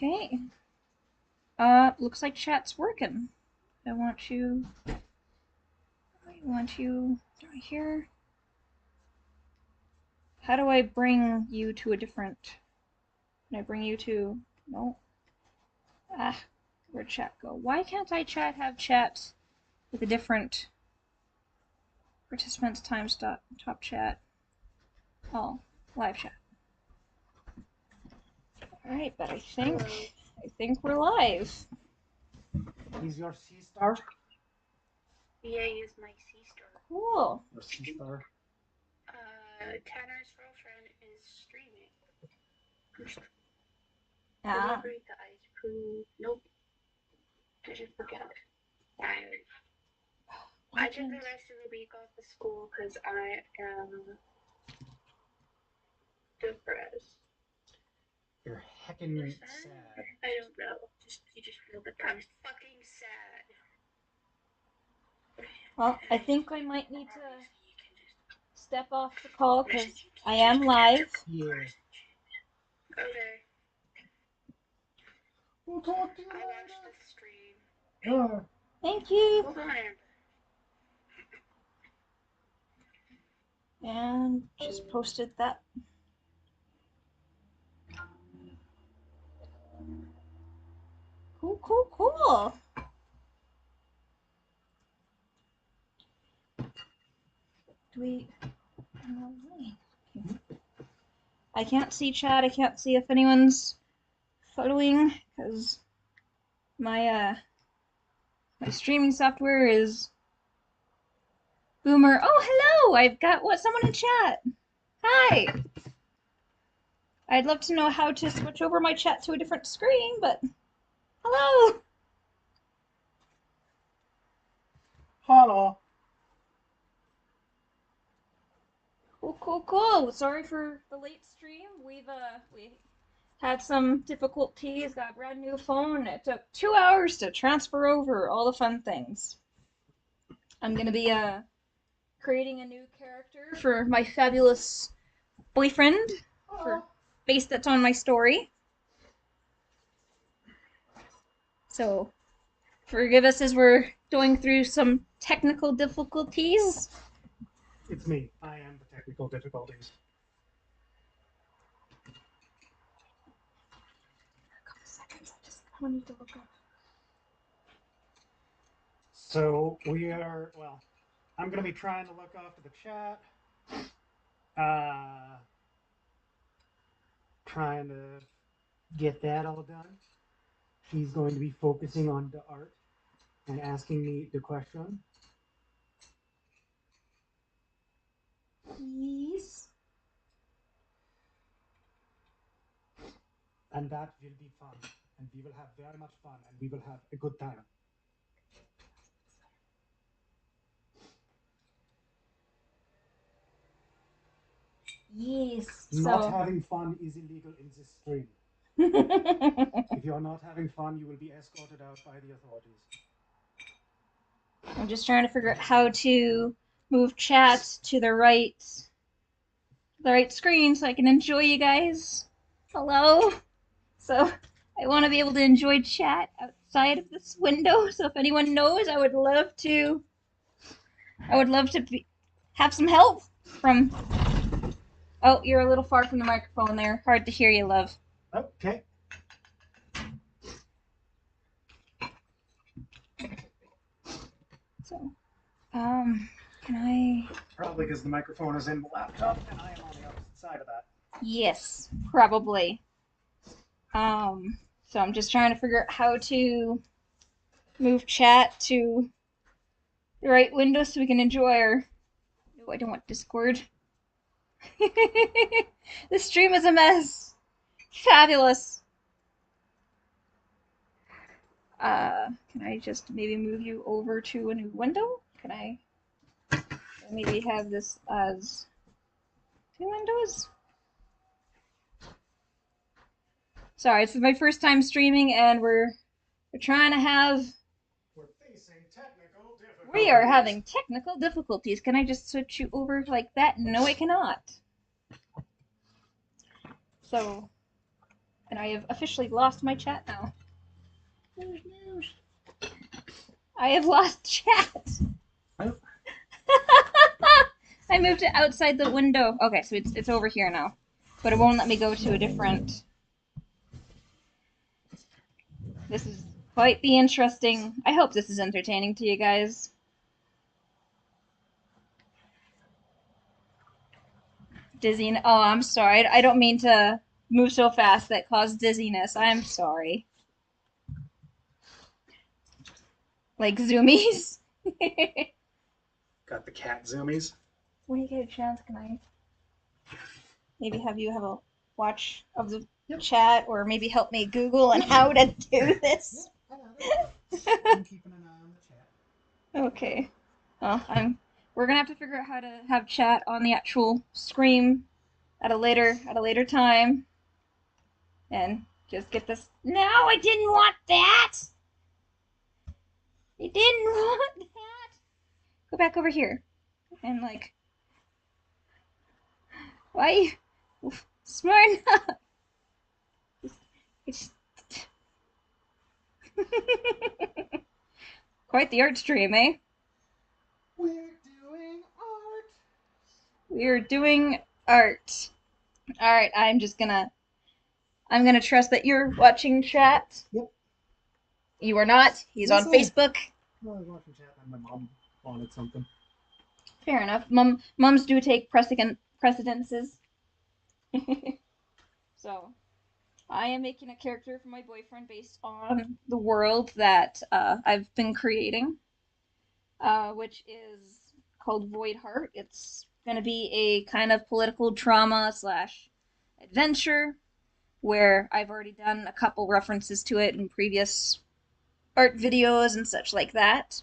Okay. Looks like chat's working. I want you down here. How do I bring you to a different... Can I bring you to... No. Ah, where'd chat go? Why can't I have chat with a different participants times top chat? Oh, live chat. Alright, but I think we're live. He's your sea star? Yeah, he is my sea star. Cool. Your sea star. Tanner's girlfriend is streaming. Ah. Delivery guys who... Nope. Did you forget? I took the rest of the week off of school because I am depressed. You're heckin' sad. I don't know. You just feel that I'm fucking sad. Well, I think I might need to step off the call because I am live. Yeah. Okay. We'll talk to you I later. watched the stream. Thank you. Hold on. And just posted that. Cool, cool, cool. Do we... I can't see chat. I can't see if anyone's photoing because my streaming software is Boomer. Oh, hello! I've got someone in chat. Hi. I'd love to know how to switch over my chat to a different screen, but hello. Hello. Cool, cool, cool. Sorry for the late stream. We had some difficulties. Got a brand new phone. It took 2 hours to transfer over. All the fun things. I'm gonna be creating a new character for my fabulous boyfriend for face that's on my story. So forgive us as we're going through some technical difficulties. It's me. I am the technical difficulties. A couple seconds. I just wanted to look up. So we are, well, I'm going to be trying to look after the chat. Trying to get that all done. He's going to be focusing on the art and asking me the question. Please. And that will be fun. And we will have very much fun. And we will have a good time. Yes. Not having fun is illegal in this stream. If you're not having fun, you will be escorted out by the authorities. I'm just trying to figure out how to move chat to the right screen so I can enjoy you guys. Hello. So I want to be able to enjoy chat outside of this window. So if anyone knows, I would love to have some help from. Oh, you're a little far from the microphone there. Hard to hear you, love. Okay. So, can I? Probably because the microphone is in the laptop and I am on the opposite side of that. Yes, probably. So I'm just trying to figure out how to move chat to the right window so we can enjoy our. No, I don't want Discord. This stream is a mess. Fabulous. Can I just maybe move you over to a new window? Can I maybe have this as 2 windows? Sorry, this is my first time streaming, and we're trying to have. We're facing technical difficulties. We are having technical difficulties. Can I just switch you over like that? No, I cannot. So, And I have officially lost my chat now. I have lost chat. Oh. I moved it outside the window. Okay, so it's over here now. But it won't let me go to a different. This is quite the interesting. I hope this is entertaining to you guys. Dizzy. Oh, I'm sorry. I don't mean to move so fast that caused dizziness. I'm sorry. Like zoomies. Got the cat zoomies. When you get a chance, can I maybe have you have a watch of the chat, or maybe help me Google on how to do this? I'm keeping an eye on the chat. Okay. Well, we're gonna have to figure out how to have chat on the actual screen at a later time, and just get this. No, I didn't want that. I didn't want that. Go back over here, and like, why? Smart enough. It's quite the art stream, eh? We're doing art. We're doing art. All right, I'm gonna trust that you're watching chat. Yep. You are not. He's on Facebook. Well, I was watching chat and my mom wanted something. Fair enough. Mums do take precedences. So, I am making a character for my boyfriend based on the world that I've been creating, which is called Voidheart. It's going to be a kind of political drama slash adventure where I've already done a couple references to it in previous art videos and such like that.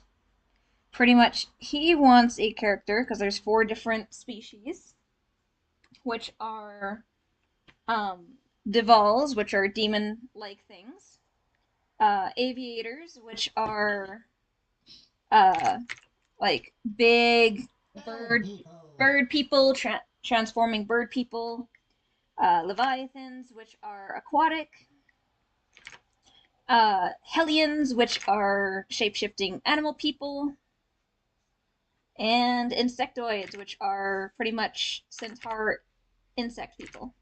Pretty much, he wants a character because there's 4 different species, which are Devals, which are demon-like things, Aviators, which are like big bird people transforming bird people, Leviathans, which are aquatic, Hellions, which are shape-shifting animal people, and Insectoids, which are pretty much centaur insect people.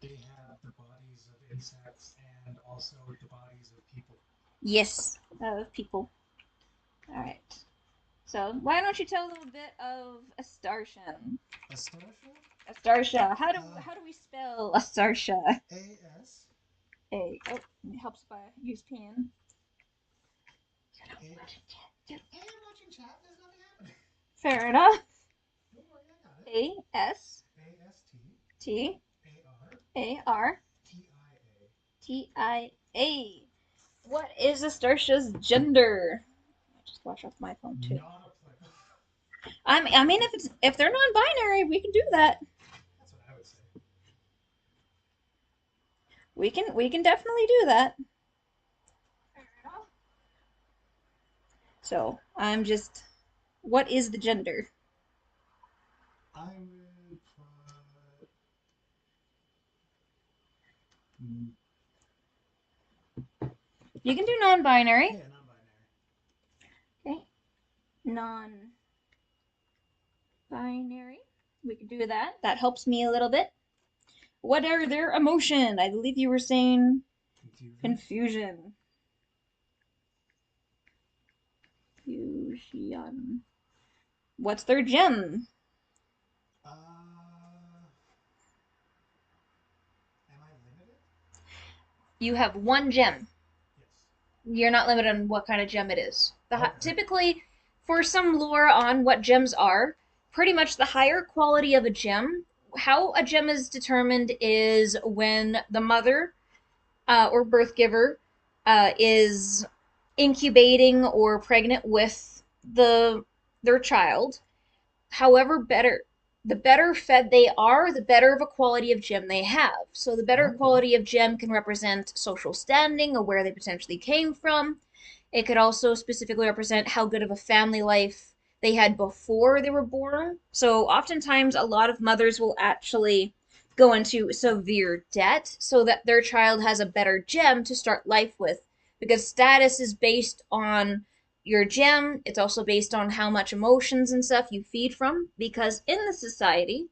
They have the bodies of insects and also the bodies of people. Yes, of people. All right. So why don't you tell a little bit of Astarsha? Astarsha? Astarsha. How do we spell Astarsha? A-S. A. Oh, it helps if I use pen. Hey, I'm watching chat. There's nothing happening. Fair enough. Don't worry, I got it. A-S. A-S-T. T. A-R. A-R. T-I-A. T-I-A. What is Astarsha's gender? I just watch off my phone too. Not applicable. I mean, if they're non-binary, we can do that. That's what I would say. We can definitely do that. So I'm just, what is the gender? I would put. You can do non-binary. Yeah, non-binary. Okay. Non-binary. We can do that. That helps me a little bit. What are their emotion? I believe you were saying confusion. Confusion. What's their gem? Am I limited? You have 1 gem. Yes. You're not limited on what kind of gem it is. Okay. Typically, for some lore on what gems are, pretty much the higher quality of a gem, how a gem is determined is when the mother or birth giver is incubating or pregnant with their child. However, the better fed they are, the better of a quality of gem they have. So the better quality of gem can represent social standing or where they potentially came from. It could also specifically represent how good of a family life they had before they were born. So oftentimes a lot of mothers will actually go into severe debt so that their child has a better gem to start life with. Because status is based on your gem, it's also based on how much emotions and stuff you feed from. Because in the society,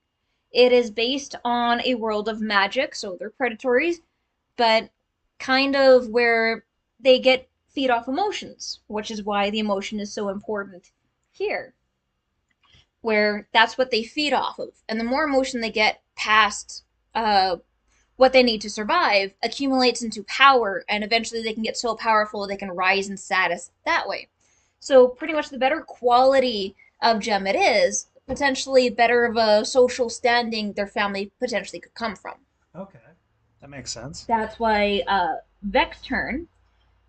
it is based on a world of magic, so they're predatories, but kind of where they get feed off emotions, which is why the emotion is so important here, where that's what they feed off of. And the more emotion they get past uh, what they need to survive accumulates into power, and eventually they can get so powerful they can rise in status that way. So, pretty much the better quality of gem it is, potentially better of a social standing their family potentially could come from. Okay, that makes sense. That's why Vex turn,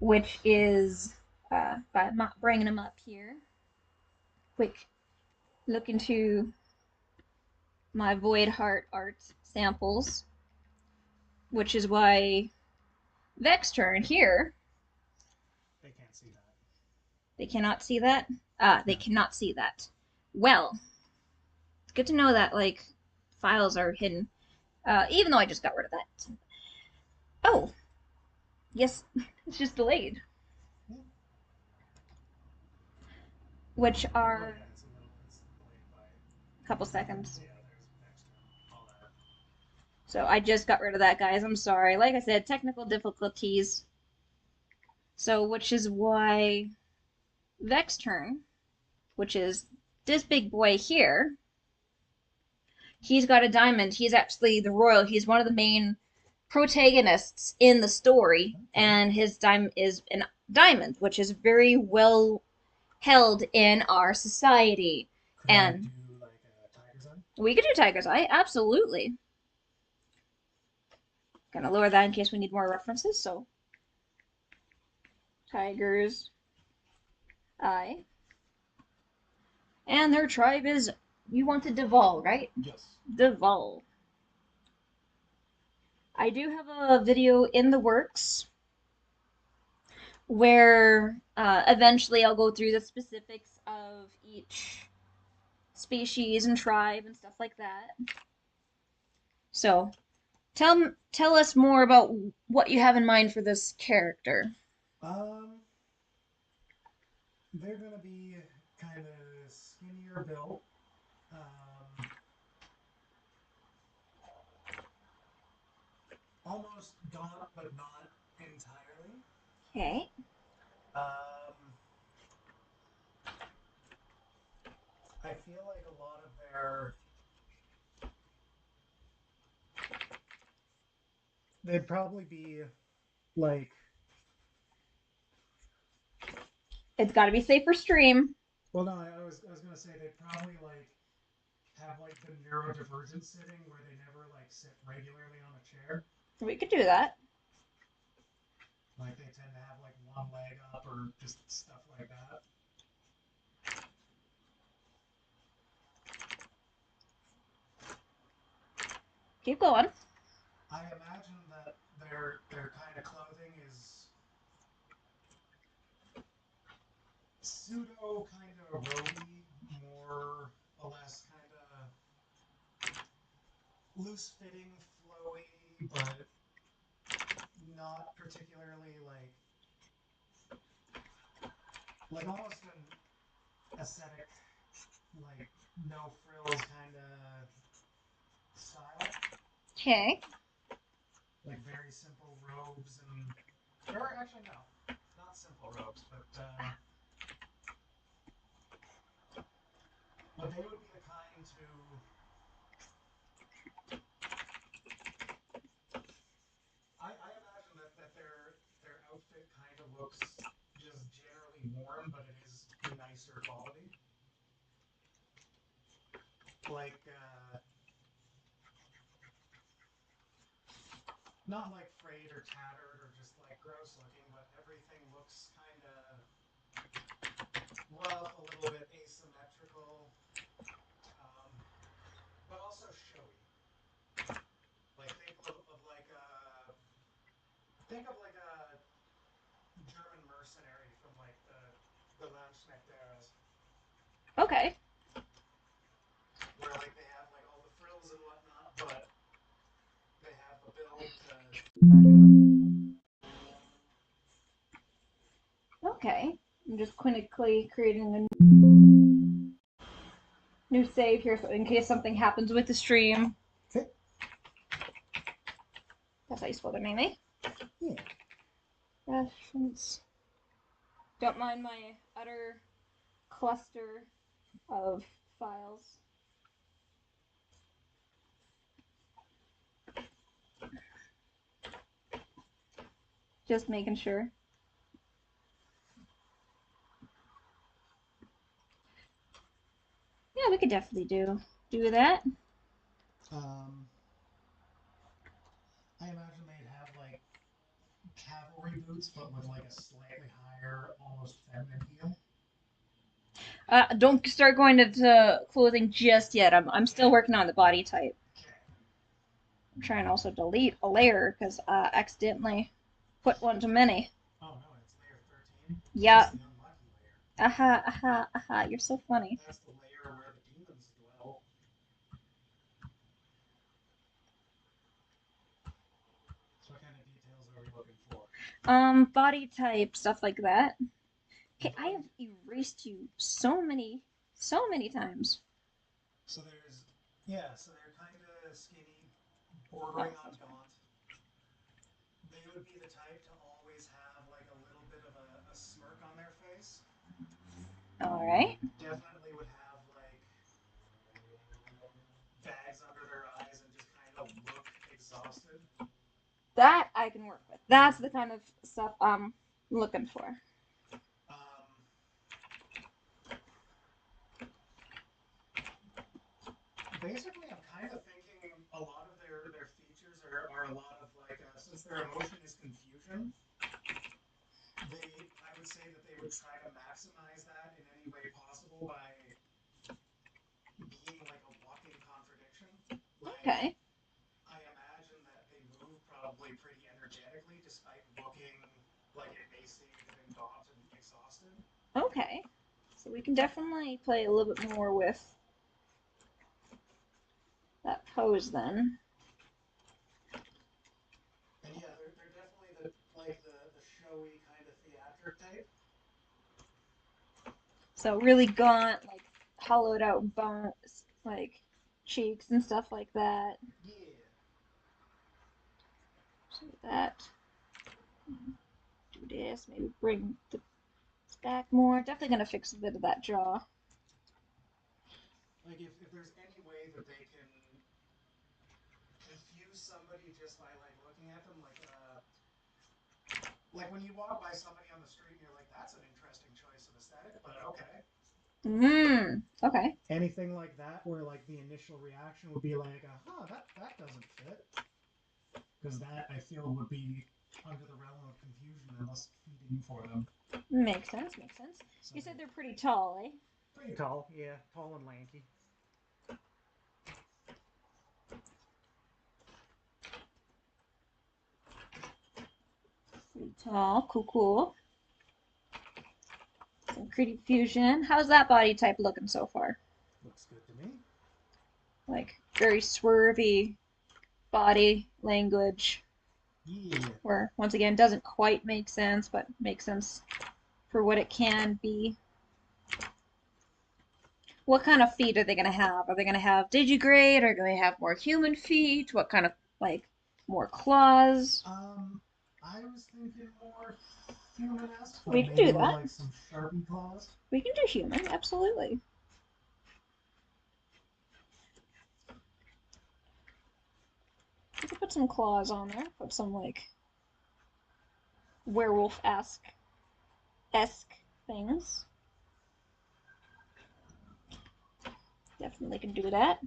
which is, if I'm not bringing them up here, quick look into my Voidheart art samples, which is why Vex turn here. They can't see that. They cannot see that? Ah, they cannot see that. Well, it's good to know that, like, files are hidden. Even though I just got rid of that. Oh, yes, it's just delayed. Which Oh are yeah, it's a little. It's delayed by. a couple seconds. Yeah, there's next turn. All that. So I just got rid of that, guys. I'm sorry. Like I said, technical difficulties. So, which is why Vex turn, which is this big boy here, he's got a diamond. He's actually the royal. He's one of the main protagonists in the story, Okay. and his diamond is a diamond, which is very well held in our society. Could I And do like a tiger's eye? we could do Tiger's Eye, absolutely. Gonna lower that in case we need more references. So, Tiger's Eye. And their tribe is, you wanted Deval, right? Yes. Deval. I do have a video in the works where eventually I'll go through the specifics of each species and tribe and stuff like that. So tell us more about what you have in mind for this character. Um, they're gonna be kind of skinnier built. Um, almost gaunt, but not entirely. Okay. Um, I feel like a lot of their they'd probably be like It's got to be safe for stream. well no I was gonna say they'd probably like have like the neurodivergent sitting where they never like sit regularly on a chair. We could do that. Like they tend to have like one leg up or just stuff like that. Keep going. I imagine that their kind of clothing is pseudo kind of roby, more or less kind of loose fitting, flowy, but not particularly like almost an aesthetic, like no frills kind of style. Okay. Like very simple robes and or actually no, not simple robes, but they would be the kind to I imagine that their outfit kind of looks just generally worn, but it is nicer quality. Like not like frayed or tattered or just like gross looking, but everything looks kind of rough, a little bit asymmetrical, um, but also showy. Like think of like a German mercenary from like the Landsknecht eras, Okay. where like they have like all the frills and whatnot, but Okay. I'm just clinically creating a new save here so in case something happens with the stream. Okay. That's how you spell their name, eh? Yeah. Reference. Don't mind my utter cluster of files. Just making sure. Yeah, we could definitely do that. I imagine they'd have like cavalry boots, but with like a slightly higher, almost feminine heel. Don't start going to clothing just yet. I'm still working on the body type. Okay. I'm trying to also delete a layer because I accidentally put one too many. Oh no, it's layer 13. Yeah. That's the unlucky layer. Aha, aha, aha. You're so funny. That's the layer where the demons dwell. So what kind of details are we looking for? Body type, stuff like that. Okay, I have erased you so many times. So there's, yeah, so they're kind of skinny, bordering on gaunt. They would be the type to always have like a little bit of a smirk on their face. All right. Definitely would have like bags under their eyes and just kind of look exhausted. That I can work with. That's the kind of stuff I'm looking for. Um, Basically, I'm kind of thinking a lot of their features are a lot of like since their emotion is confusion, I would say that they would try to maximize that in any way possible by being like a walking contradiction. Like Okay. I imagine that they move probably pretty energetically despite looking like emaciated and gaunt and exhausted. Okay. So we can definitely play a little bit more with that pose then. And yeah, they're definitely the showy kind of theatric type. So really gaunt, like hollowed out bones, like cheeks and stuff like that. Yeah. So that. Do this. Maybe bring the back more. Definitely gonna fix a bit of that jaw. Like if there's any way that they can confuse somebody just by like looking at them, like when you walk by somebody on the street and you're like, that's an interesting choice of aesthetic, but okay. Okay. Anything like that where like the initial reaction would be like, huh, that doesn't fit. Because that I feel would be under the realm of confusion and thus feeding for them. Makes sense, makes sense. So You said they're pretty tall, eh? pretty tall, yeah. Tall and lanky. Pretty tall. Cool, cool. Some creative fusion. How's that body type looking so far? Looks good to me. Like very swervy body language. Yeah. Where once again doesn't quite make sense, but makes sense for what it can be. What kind of feet are they gonna have? Are they gonna have digigrade? Are they gonna have more human feet? What kind of like more claws? I was thinking more human-esque, We but can do maybe with that. like some sharpie claws. We can do human, absolutely. We could put some claws on there. Put some like werewolf-esque things. Definitely can do that.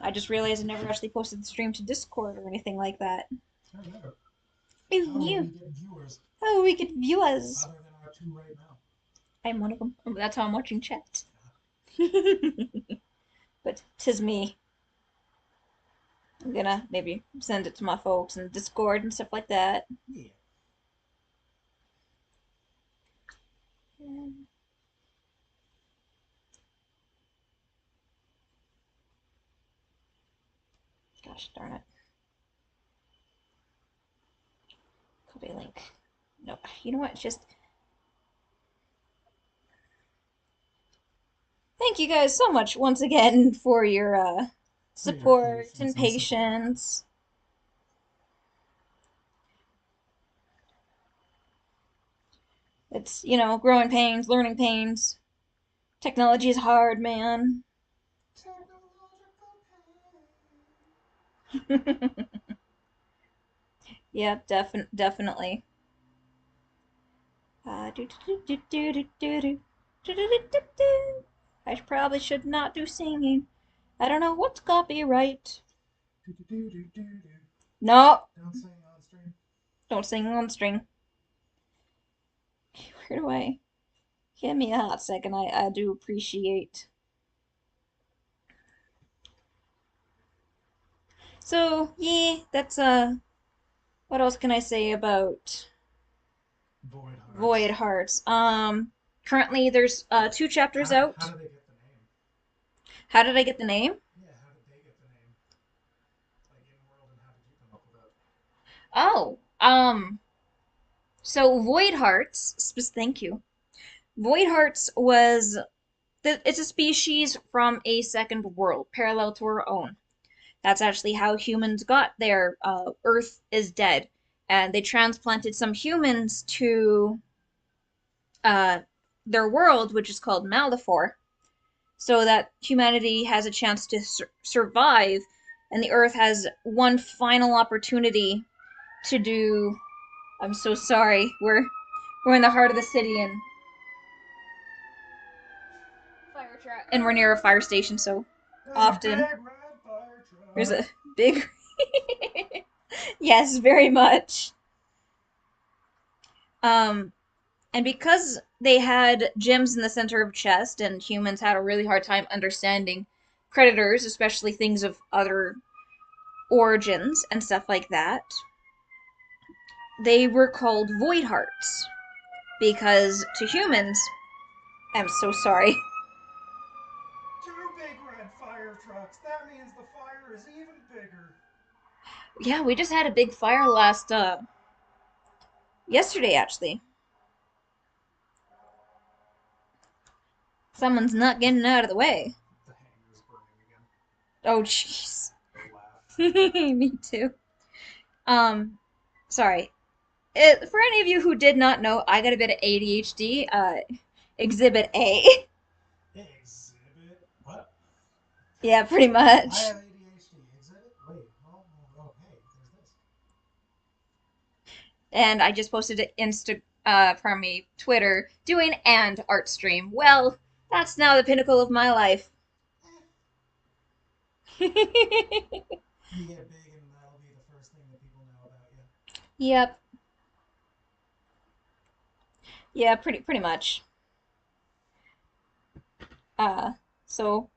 I just realized I never actually posted the stream to Discord or anything like that. Oh, no. Oh, How will you. we get viewers Oh, we could view us. other than our two right now? I'm one of them. Oh, that's how I'm watching chat. But 'tis me. I'm gonna maybe send it to my folks in Discord and stuff like that. Yeah. Gosh darn it. Copy link. No, you know what? Just thank you guys so much once again for your For your support patience and and support. patience. It's, growing pains, learning pains. Technology is hard, man. Technological Yeah, definitely. Do, do, do, do, do, do, do, do, do, do, do, do. I probably should not do singing. I don't know what's copyright. pain. No, Don't sing on stream. don't sing on string. Where do I? Give me a hot second. I do appreciate. So yeah, that's What else can I say about Void Hearts. Void Hearts? Currently there's two chapters How out. do they get the name? How did I get the name? Yeah, how did they get the name? Like in world, and how did you come up with it? Oh, so Void Hearts. Thank you. Void Hearts was it's a species from a second world parallel to our own. That's actually how humans got there. Earth is dead, and they transplanted some humans to uh, their world, which is called Maldifor, so that humanity has a chance to survive, and the Earth has one final opportunity to do. I'm so sorry. We're in the heart of the city, and we're near a fire station, so There's a big often red fire there's a truck. big. Yes, very much. Um, and because they had gems in the center of chest, and humans had a really hard time understanding predators, especially things of other origins and stuff like that, they were called void hearts. Because to humans, I'm so sorry. Two big red fire trucks. That means the fire is even bigger. Yeah, we just had a big fire last yesterday actually. Someone's not getting out of the way. The hangar's burning again. Oh jeez. Go laugh. Me too. Um Sorry. For any of you who did not know, I got a bit of ADHD. Exhibit A. Exhibit. What? Yeah, pretty I much. have ADHD. Exhibit? Wait. Oh, hey, there's this. And I just posted to pardon me, Twitter, doing and art stream. Well, that's now the pinnacle of my life. Eh. You get big, and that'll be the first thing that people know about you. Yep. Yeah, pretty much. Uh, so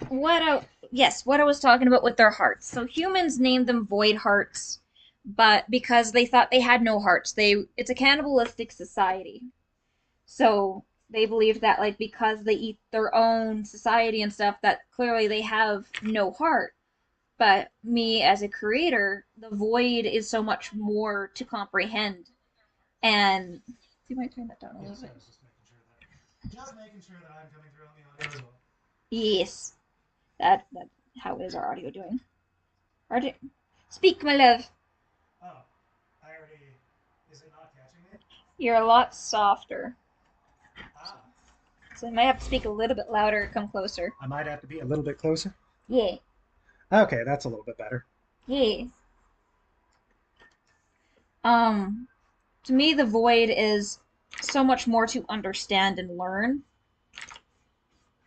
what I yes, what I was talking about with their hearts. So humans named them void hearts, but because they thought they had no hearts, it's a cannibalistic society. So they believe that like because they eat their own society and stuff, that clearly they have no heart. But me as a creator, the void is so much more to comprehend. And you might turn that down a little Yes, bit. I was just making sure that I'm coming through on the audio as well. Yes, that how is our audio doing? Audio, speak, my love. Oh, I already. Is it not catching me? You're a lot softer, Ah, so I might have to speak a little bit louder. Come closer. I might have to be a little bit closer. Yeah, Okay, that's a little bit better. yeah. Um, to me, the void is so much more to understand and learn,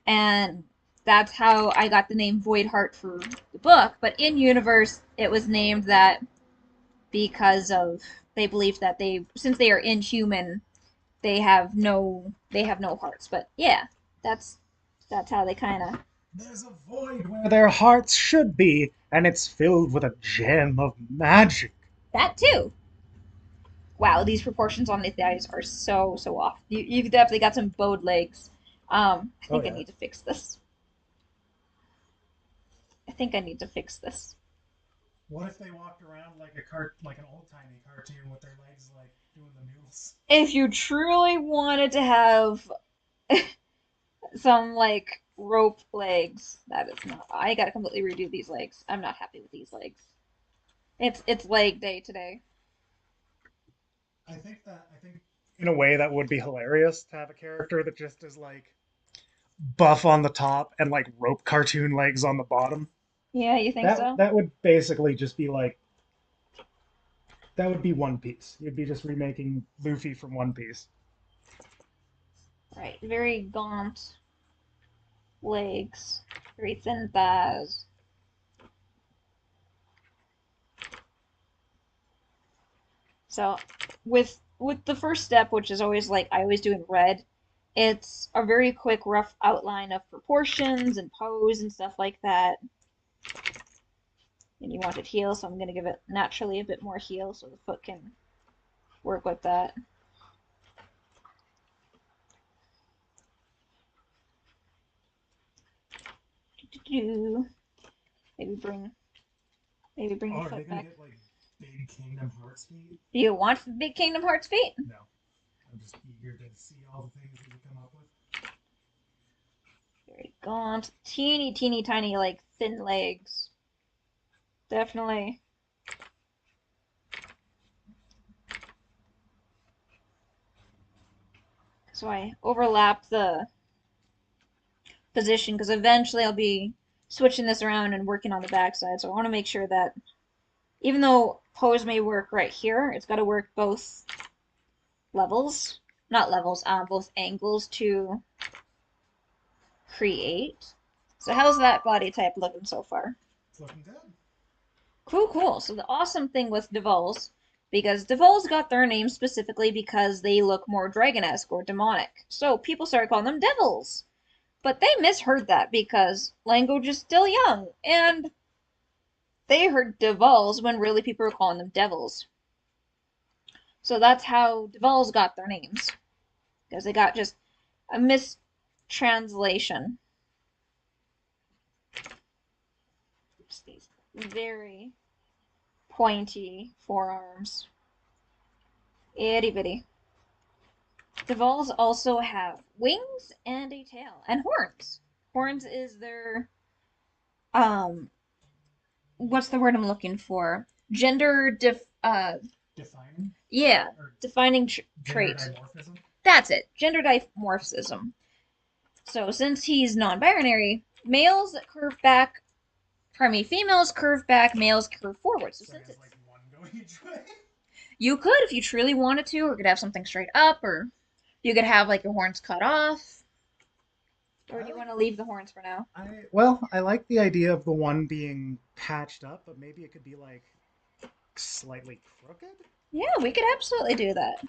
and that's how I got the name Voidheart for the book. But in universe, it was named that because of they believe that since they are inhuman, they have no hearts. But yeah, that's how they kind of There's a void where their hearts should be, and it's filled with a gem of magic. that too. Wow, these proportions on the thighs are so off. You've definitely got some bowed legs. I Oh, think I yeah. need to fix this. I think I need to fix this. What if they walked around like like an old timey cartoon with their legs like doing the noodles? If you truly wanted to have some like rope legs, that is not. I gotta completely redo these legs. I'm not happy with these legs. It's leg day today. I think in a way that would be hilarious to have a character that just is like buff on the top and like rope cartoon legs on the bottom. Yeah, you think That so? that would basically just be like that would be One Piece. You'd be just remaking Luffy from One Piece. Right, very gaunt legs, very thin thighs. So with the first step, which is always like I always do in red, it's a very quick rough outline of proportions and pose and stuff like that. And you want it heel, so I'm gonna give it naturally a bit more heel so the foot can work with that. Maybe bring maybe bring Oh, the are they foot gonna back. get like big Kingdom Hearts feet? Do you want the big Kingdom Hearts feet? No. I'm just eager to see all the things that you come up with. Very gaunt, teeny tiny like thin legs. Definitely. So I overlap the position because eventually I'll be switching this around and working on the backside. So I want to make sure that even though pose may work right here, it's got to work both levels, not levels, both angles to create. So how's that body type looking so far? It's looking good. Cool, cool. So the awesome thing with Devals, because Devals got their name specifically because they look more dragon-esque or demonic. So people started calling them devils. But they misheard that because language is still young, and they heard Devals when really people were calling them devils. So that's how Devals got their names. Because they got just a mistranslation. Just these very pointy forearms. Itty bitty. Devals also have wings and a tail and horns. Horns is their um what's the word I'm looking for? Gender Defining yeah, or defining gender trait. dimorphism. That's it. Gender dimorphism. So since he's non-binary, males curve back, pardon me, females curve back, males curve forward. So So he since has it's like one going each way. you could if you truly wanted to, or could have something straight up, or you could have like your horns cut off. Or do I you like want to leave the horns for now? I like the idea of the one being patched up, but maybe it could be like slightly crooked. Yeah, we could absolutely do that.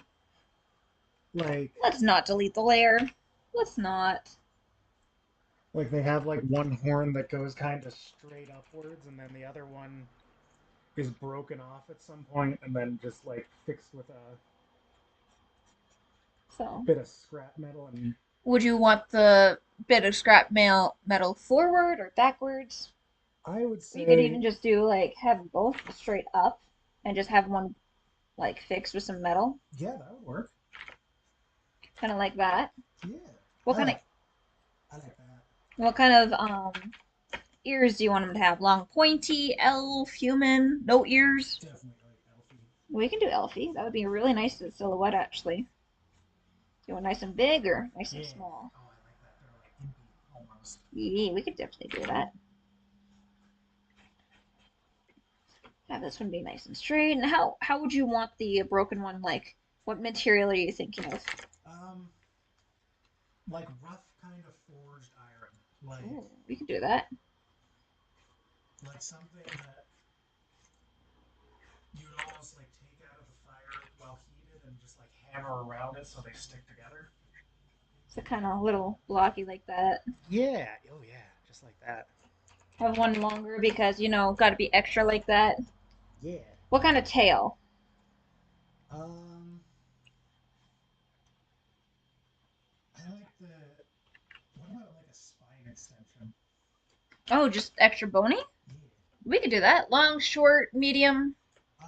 Like Let's not delete the layer. Let's not. like they have like one horn that goes kind of straight upwards, and then the other one is broken off at some point, and then just like fixed with a So, bit of scrap metal. And would you want the bit of scrap metal forward or backwards? I would You could say, even just do like have both straight up and just have one like fixed with some metal, yeah, that would work. kind of like that. Yeah, What kind of I like that. what kind of ears do you want them to have? Long, pointy, elf, human, no ears? Definitely like Elfie. We can do elfie. That would be really nice silhouette actually. You want nice and big or nice and Yeah. small? Oh, I like that. They're like impy almost. Yeah, we could definitely do that. Have this one be nice and straight. And how would you want the broken one like? What material are you thinking of? Um, like rough kind of forged iron, Ooh, we could do that. like something that you'd almost like take out of the fire while heated and just like hammer around it so they stick together. So kind of little blocky like that. Yeah. Oh yeah. Just like that. Have one longer because got to be extra like that. Yeah. What kind of tail? Um, I like the. What about like a spine extension? Oh, just extra bony? Yeah. We could do that. Long, short, medium. I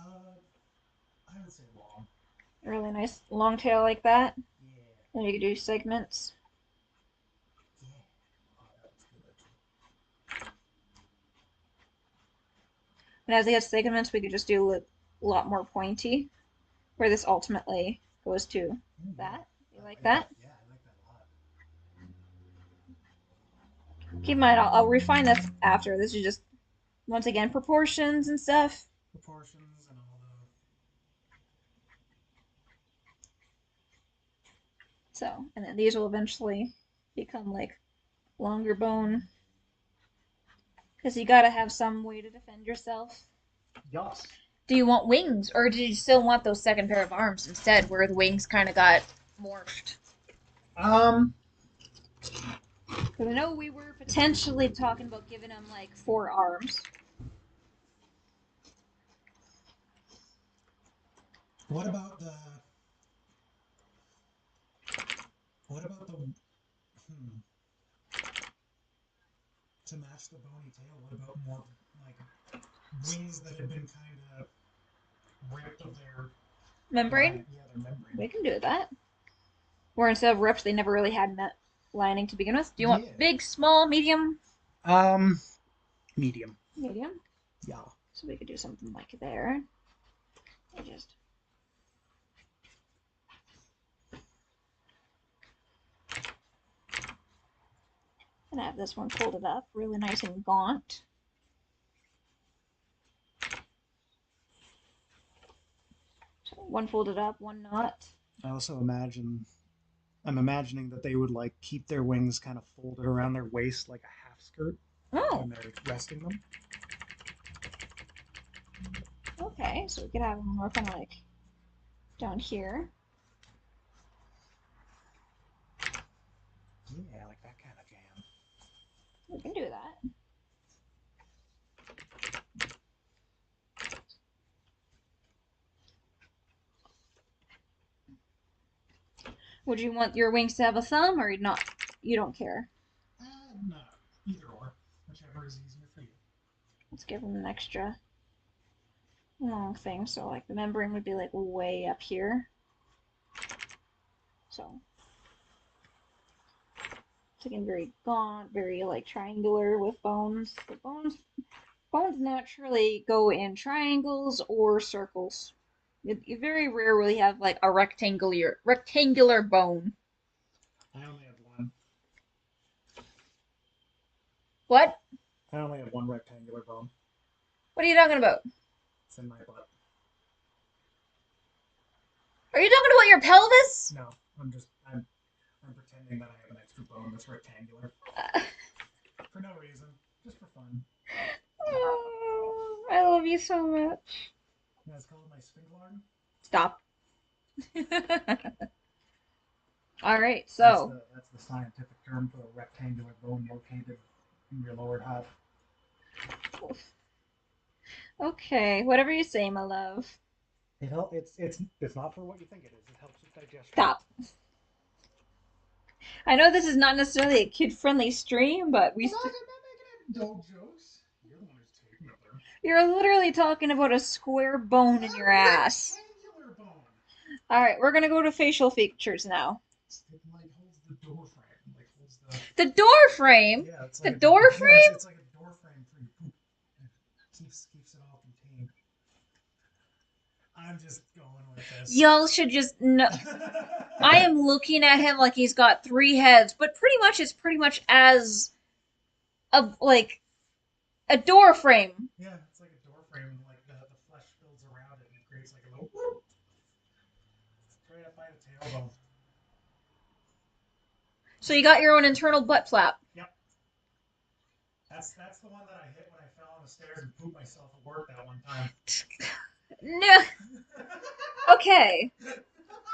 would say long. Really nice long tail like that. Yeah. And you could do segments. Yeah. Oh, that looks good actually. And as they have segments, we could just do a lot more pointy, where this ultimately goes to Ooh, yeah. that. You I like like that? that. Yeah, I like that a lot. Keep in mind, I'll refine this after. This is just, once again, proportions and stuff. Proportions and all the. So, and then these will eventually become like longer bone. Because you gotta have some way to defend yourself. Yes. Do you want wings, or do you still want those second pair of arms instead, where the wings kind of got morphed? Um. Because I know we were potentially talking about giving them like 4 arms. What about the? What about the? Hmm. To match the bony tail, what about more like wings that had been kind of ripped of their Membrane? line? Yeah, their membrane. We can do that. Where instead of rips, they never really had lining to begin with. Do you want Yeah. big, small, medium? Um. Medium. Medium. Yeah. So we could do something like there. I just and have this one folded up, really nice and gaunt. So one folded up, one not. I also imagine. I'm imagining that they would like keep their wings kind of folded around their waist like a half skirt Oh, when they're resting them. okay. So we could have them more kind of like down here. Yeah, like that kind of jam. We can do that. Would you want your wings to have a thumb, or not? You don't care. No, either or, whichever is easier for you. Let's give them an extra long thing. So like the membrane would be like way up here. So it's again very gaunt, very like triangular with bones. The bones naturally go in triangles or circles. You very rarely have like a rectangular bone. I only have one. What? I only have one rectangular bone. What are you talking about? It's in my butt. Are you talking about your pelvis? No, I'm pretending that I have an extra bone that's rectangular for no reason, just for fun. Oh, I love you so much. Yeah, it's called my sphincter. Stop. All right, That's so the scientific term for a rectangular bone located in your lower half. okay, whatever you say, my love. It's not for what you think it is. It helps with digestion. Stop. I know this is not necessarily a kid-friendly stream, but I'm not making adult jokes. You're the one who's taking it there. you're literally talking about a square bone in A your ass. rectangular bone. All right, we're gonna go to facial features now. It like holds the door frame. Like holds the The door frame. yeah. It's The like door frame. it's like a door frame for your poop. It keeps it all contained. I'm just going with this. Y'all should just know. I am looking at him like he's got 3 heads, but pretty much it's pretty much as a like a door frame. Yeah, it's like a door frame, and like the flesh builds around it, and it creates like a little. Whoop. It's right up by the tailbone. So you got your own internal butt flap. Yep. That's the one that I hit when I fell on the stairs and pooped myself at work that one time. No. Okay.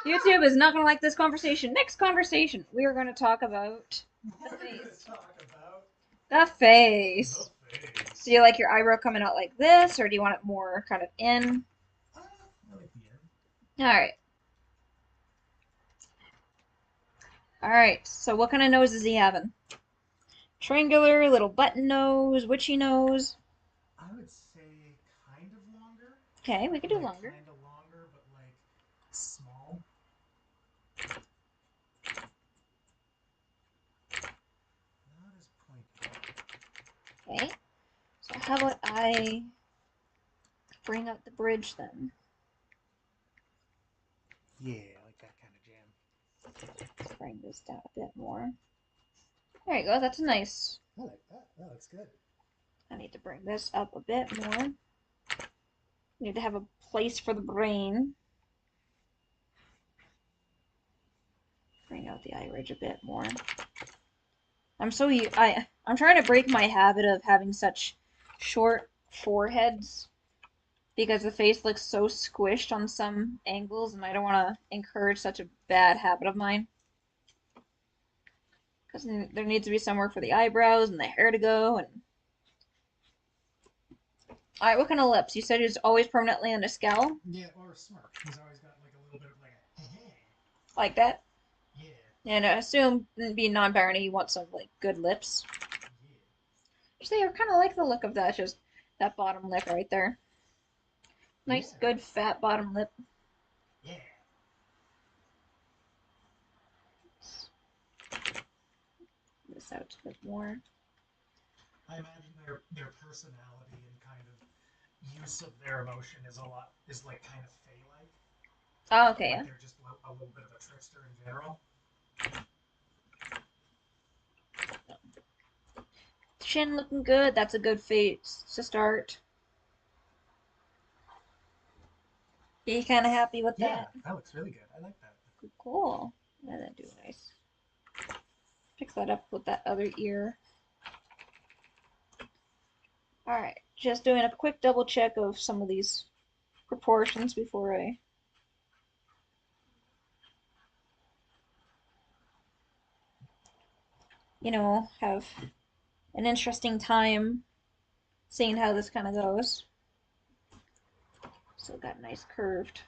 YouTube is not going to like this conversation. Next conversation, we are going to talk about We're the gonna face. talk about The face. the face. Do you like your eyebrow coming out like this, or do you want it more kind of in? I like the end. All right. All right. So what kind of nose is he having? Triangular, little button nose, witchy nose. I would Okay, we could do like longer. kind of longer, but like small. Not as pointy. Okay. So how about I bring out the bridge then? Yeah, I like that kind of jam. Let's bring this down a bit more. There you go. That's nice. I like that. That looks good. I need to bring this up a bit more. Need to have a place for the brain. Bring out the eye ridge a bit more. I'm trying to break my habit of having such short foreheads because the face looks so squished on some angles, and I don't want to encourage such a bad habit of mine. Because there needs to be somewhere for the eyebrows and the hair to go. And all right, what kind of lips? You said it's always permanently on a scowl, Yeah, or smirk. He's always got like a little bit of like a like that. yeah, And I assume being non-binary, you want some like good lips. yeah, Actually, I kind of like the look of that. Just that bottom lip right there. Nice, yeah, good fat bottom lip. yeah. This out a bit more. I imagine their personality and kind of use of their emotion is like kind of fey-like. Oh, okay, Like yeah. they're just a little bit of a trickster in general. Chin looking good. That's a good face to start. Be kind of happy with Yeah, that. that looks really good. I like that. Cool. And then do nice. Fix that up with that other ear. Alright, just doing a quick double check of some of these proportions before I have an interesting time seeing how this kind of goes. Still got nice curved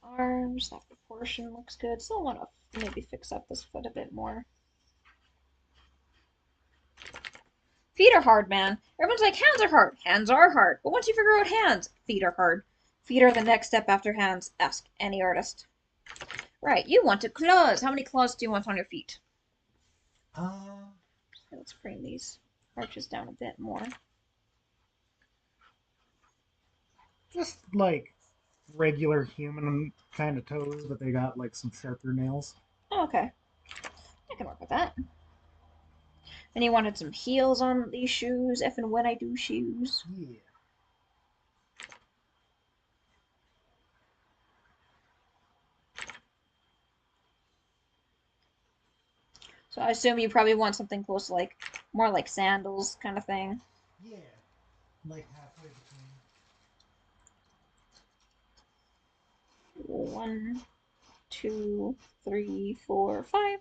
arms. That proportion looks good. Still want to maybe fix up this foot a bit more. Feet are hard, man. Everyone's like, hands are hard. Hands are hard. But once you figure out hands, feet are hard. Feet are the next step after hands. Ask any artist. Right, you wanted claws. How many claws do you want on your feet? Uh, Let's bring these arches down a bit more. just like regular human kind of toes, but they got like some sharper nails. Oh, okay. I can work with that. And you wanted some heels on these shoes, if and when I do shoes. Yeah. So I assume you probably want something close to like more like sandals kind of thing. Yeah. Like halfway between. One, two, three, four, five.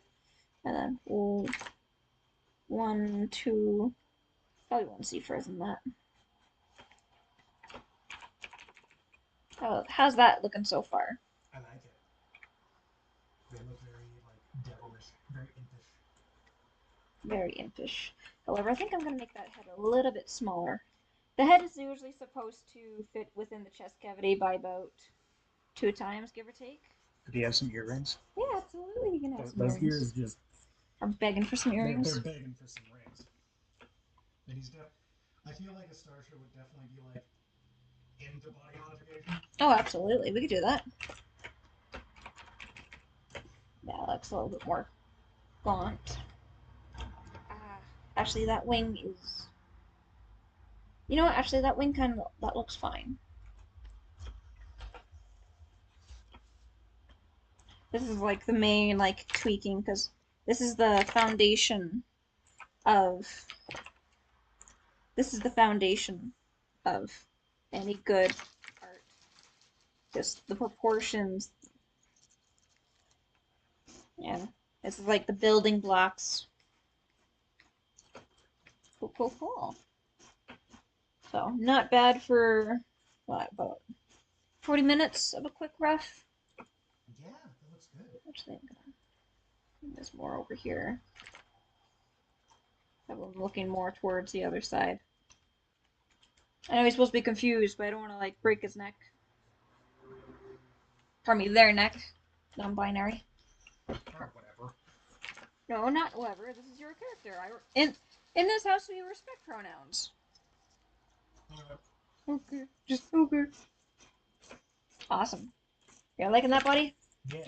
And then one, two, probably want to see further than that. Oh, how's that looking so far? I like it. They look very like devilish, very impish. Very impish. However, I think I'm going to make that head a little bit smaller. The head is usually supposed to fit within the chest cavity by about 2 times, give or take. Could he have some earrings? Yeah, absolutely. You can have some Those earrings. ears just I'm begging for some earrings. they're begging for some rings. And I feel like a starship would definitely be like into body modification. Oh, absolutely. We could do that. That looks a little bit more gaunt. Actually, that wing is. You know what? Actually, that wing that looks fine. This is like the main like tweaking because this is the foundation of. This is the foundation of any good art. Just the proportions. Yeah, this is like the building blocks. Cool, cool, cool. So not bad for what, about 40 minutes of a quick rough. Yeah, that looks good. Actually, I'm gonna bring this more over here. I'm looking more towards the other side. I know he's supposed to be confused, but I don't want to like break his neck. Pardon me, their neck. Non-binary. Or whatever. No, not whoever. This is your character. In this house we respect pronouns. Okay, just okay. Awesome. You're liking that, buddy? Yeah.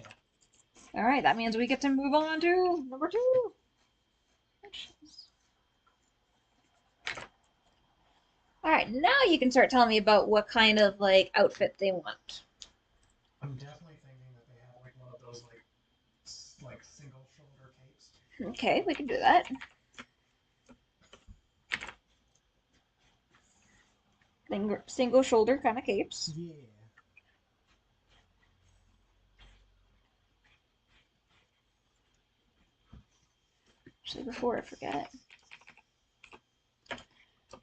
All right, that means we get to move on to number 2. All right, now you can start telling me about what kind of like outfit they want. I'm definitely thinking that they have like one of those like single shoulder capes. Okay, we can do that. Single shoulder kind of capes. Yeah. Actually, before I forget,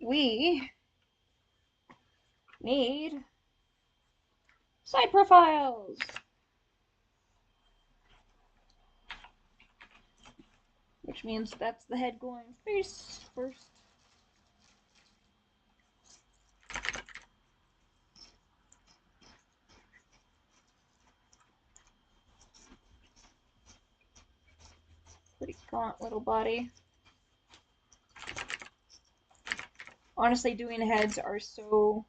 we need side profiles. Which means that's the head going face first. Pretty gaunt little body. Honestly, doing heads are so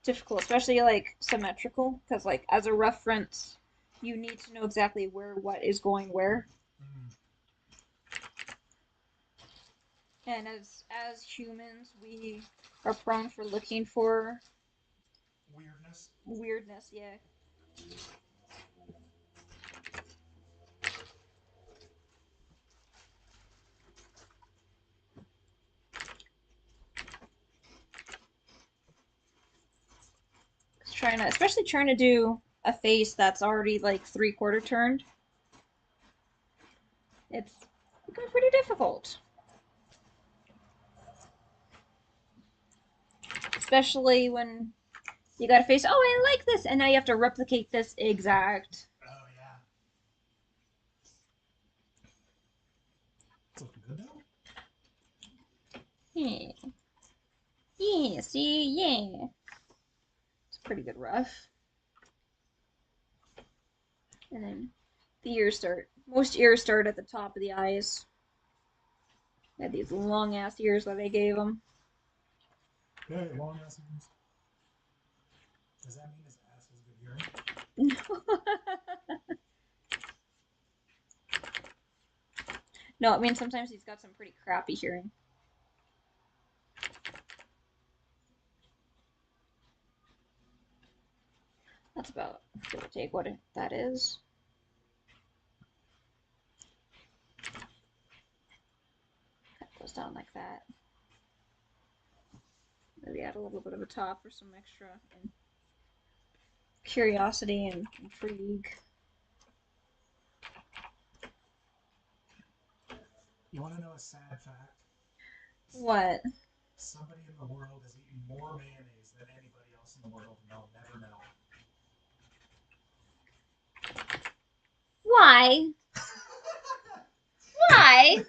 difficult, especially like symmetrical, because like as a reference, you need to know exactly where what is going where. Mm. And as humans, we are prone for looking for Weirdness. weirdness, yeah. Especially trying to do a face that's already like 3/4 turned. It's becoming pretty difficult. Especially when you got a face, oh, I like this, and now you have to replicate this exact. Oh yeah. It's looking good though. Yeah. Yeah, see, yeah. It's a pretty good rough. And then the ears start. Most ears start at the top of the eyes. They had these long ass ears that they gave them. Hey, long ass ears. Does that mean his ass has good hearing? No, I mean sometimes he's got some pretty crappy hearing. That's about give or take what that is. That goes down like that. Maybe add a little bit of a top for some extra curiosity and intrigue. You want to know a sad fact? What? Somebody in the world has eaten more mayonnaise than anybody else in the world, and they'll never know. Why? Why?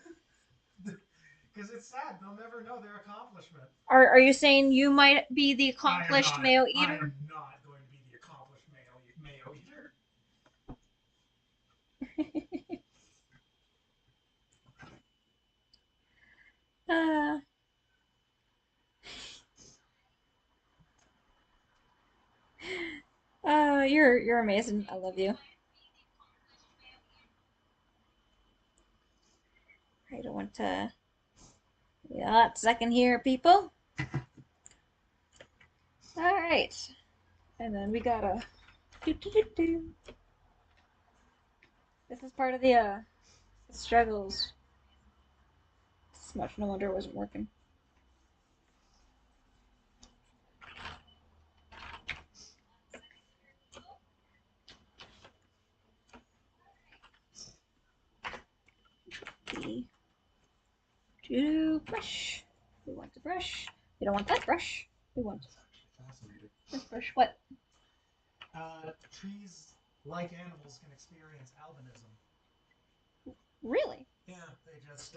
Because it's sad. They'll never know their accomplishment. Are you saying you might be the accomplished mayo I eater? am not going to be the accomplished mayo eater. uh, you're amazing. I love you. I don't want to. Yeah, second here, people. All right, and then we gotta. Do. This is part of the struggles. Smudge, no wonder it wasn't working. To brush. We want to brush. We don't want that brush. We want Fascinating. this brush. What? Trees, like animals, can experience albinism. Really? Yeah, they just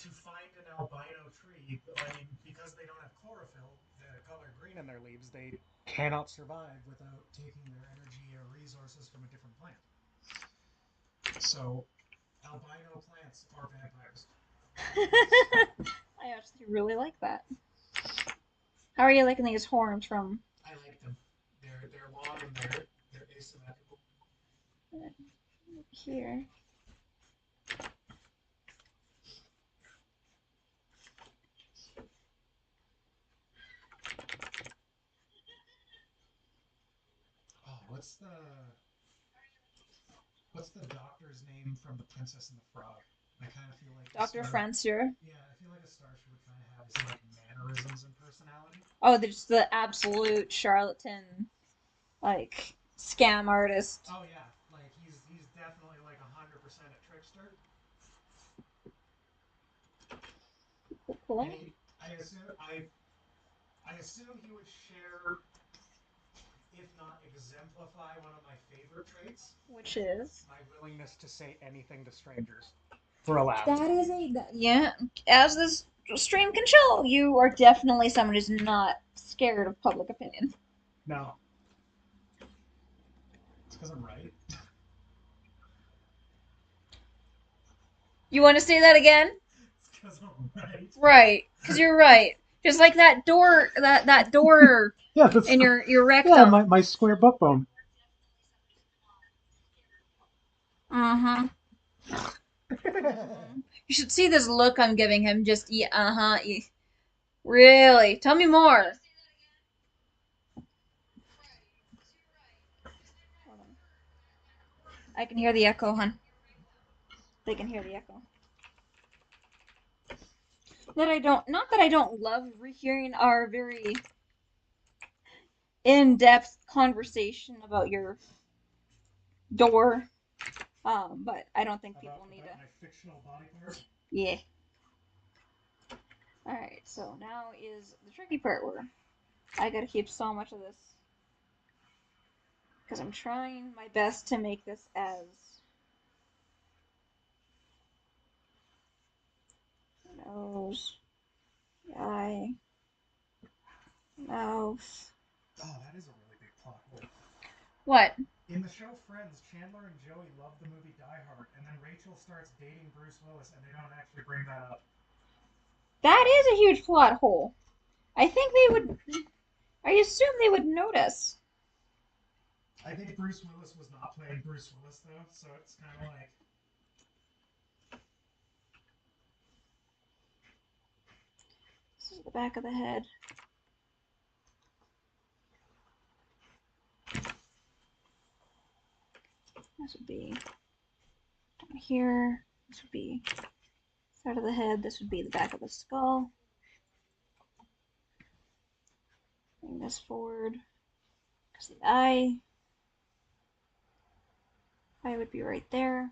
to find an albino tree, I mean, because they don't have chlorophyll, the color green in their leaves, they cannot survive without taking their energy or resources from a different plant. So, albino plants are vampires. I actually really like that. How are you liking these horns from I like them. They're long and they're asymmetrical. here? Oh, what's the doctor's name from The Princess and the Frog? I kind of feel like Dr. Francier. Yeah, I feel like a starship would kind of have his like mannerisms and personality. Oh, there's the absolute charlatan, like scam artist. Oh yeah, like he's definitely like 100% a trickster. And I assume he would share, if not exemplify, one of my favorite traits, Which is? my willingness to say anything to strangers for a laugh. That is a yeah. As this stream can show, you are definitely someone who's not scared of public opinion. No, it's because I'm right. You want to say that again? It's because I'm right. Right, because you're right. Just like that door, that door Yeah, in your yeah, rectum. my square butt bone. Mm-hmm. You should see this look I'm giving him. Just yeah, uh-huh. Yeah. Really? Tell me more. I can hear the echo, hon. They can hear the echo. That I don't, not that I don't love rehearing our very in-depth conversation about your door, but I don't think people need about to. my fictional body part. Yeah. All right. So now is the tricky part where I gotta keep so much of this because I'm trying my best to make this as nose, eye, mouth. Oh, that is a really big plot hole. What? In the show Friends, Chandler and Joey love the movie Die Hard, and then Rachel starts dating Bruce Willis, and they don't actually bring that up. That is a huge plot hole. I think they would. I assume they would notice. I think Bruce Willis was not playing Bruce Willis, though, so it's kind of like. This is the back of the head. This would be down here. This would be side of the head. This would be the back of the skull. Bring this forward. Because the eye would be right there.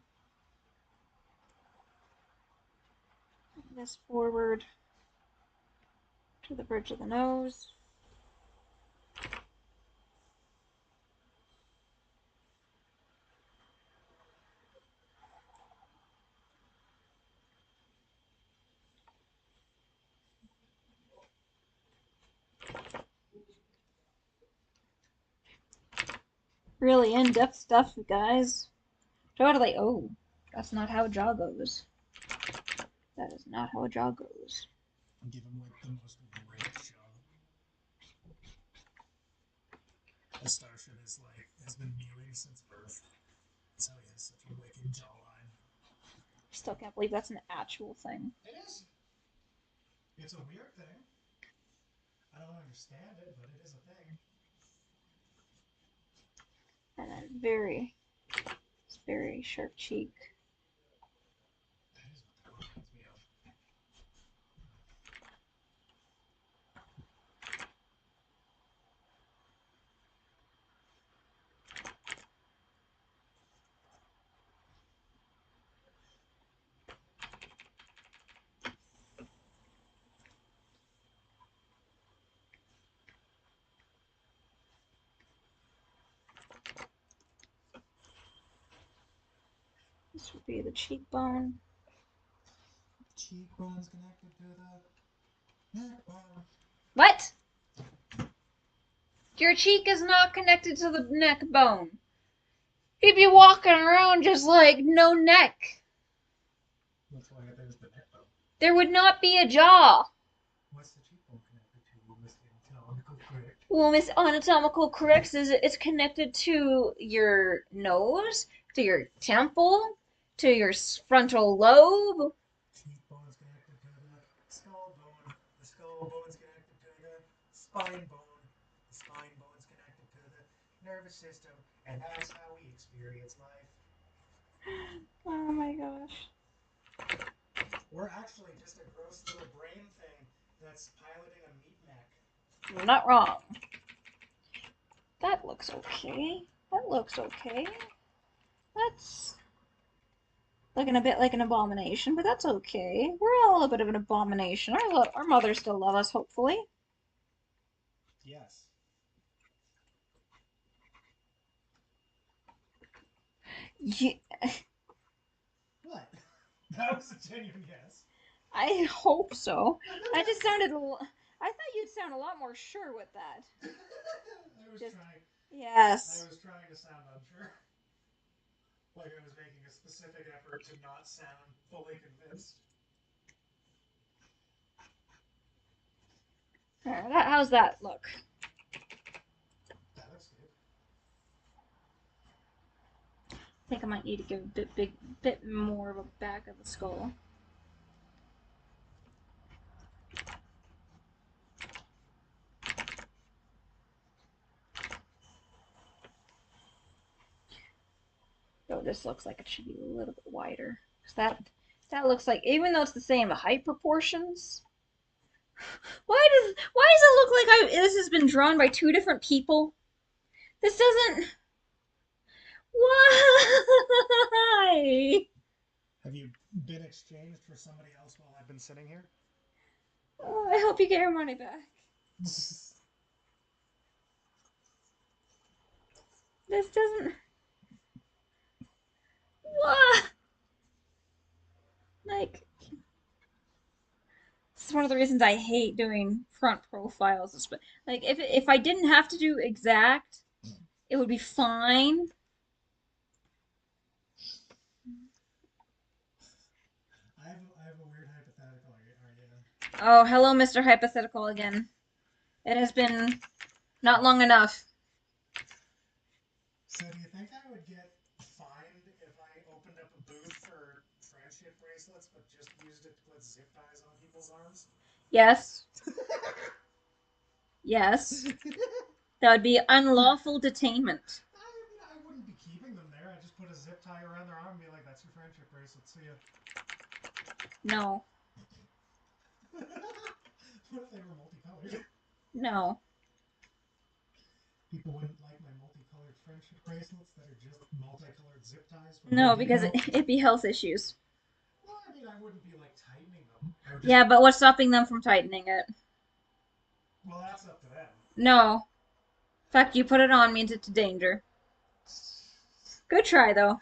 Bring this forward to the bridge of the nose. Really in-depth stuff, guys. Totally. Oh, that's not how a jaw goes. That is not how a jaw goes. Give him like the most great show. The starship has been mewing since birth. That's how he has such a wicked jawline. Still can't believe that's an actual thing. It is. It's a weird thing. I don't understand it, but it is a thing. And then very sharp cheek. That is what that reminds me of. This would be the cheekbone. cheekbone's connected to the neck bone. What? Your cheek is not connected to the neck bone. You'd be walking around just like no neck. That's why there's the neck bone. There would not be a jaw. What's the cheekbone connected to, Miss Anatomical Critic? Well, Miss Anatomical Corrects is it's connected to your nose, to your temple, to your frontal lobe. Cheekbone's connected to the skull bone. The skull bone's connected to the spine bone. The spine bone's connected to the nervous system, and that's how we experience life. Oh my gosh. We're actually just a gross little brain thing that's piloting a meat mech. You're not wrong. That looks okay. That looks okay. That's looking a bit like an abomination, but that's okay. We're all a bit of an abomination. Our mothers still love us, hopefully. Yes. Yeah, What? That was a genuine yes. I hope so. I just sounded. I thought you'd sound a lot more sure with that. I was Just trying. I yes. was trying to sound unsure. Like I was making a specific effort to not sound fully convinced. How's that look? That looks good. I think I might need to give a bit more of a back of the skull. Oh, this looks like it should be a little bit wider. Cause that looks like, even though it's the same height proportions. Why does it look like this has been drawn by two different people? This doesn't. Why? Have you been exchanged for somebody else while I've been sitting here? Oh, I hope you get your money back. This doesn't. What? Like, this is one of the reasons I hate doing front profiles. Like, if I didn't have to do exact, it would be fine. I have a weird hypothetical. Are you? Oh, hello, Mr. Hypothetical again. It has been not long enough. So do you think I would get fined if I opened up a booth for friendship bracelets but just used it to put zip ties on people's arms? Yes. Yes. That would be unlawful detainment. I wouldn't be keeping them there. I'd just put a zip tie around their arm and be like, that's your friendship bracelet. See ya. No. What if they were multicolored? No. People wouldn't like my multicolored friendship bracelets that are just multicolored zip ties. No, because it'd be health issues. Well, I mean, I wouldn't be like tightening them. Yeah, but what's stopping them from tightening it? Well, that's up to them. No. In fact, you put it on means it's a danger. Good try, though.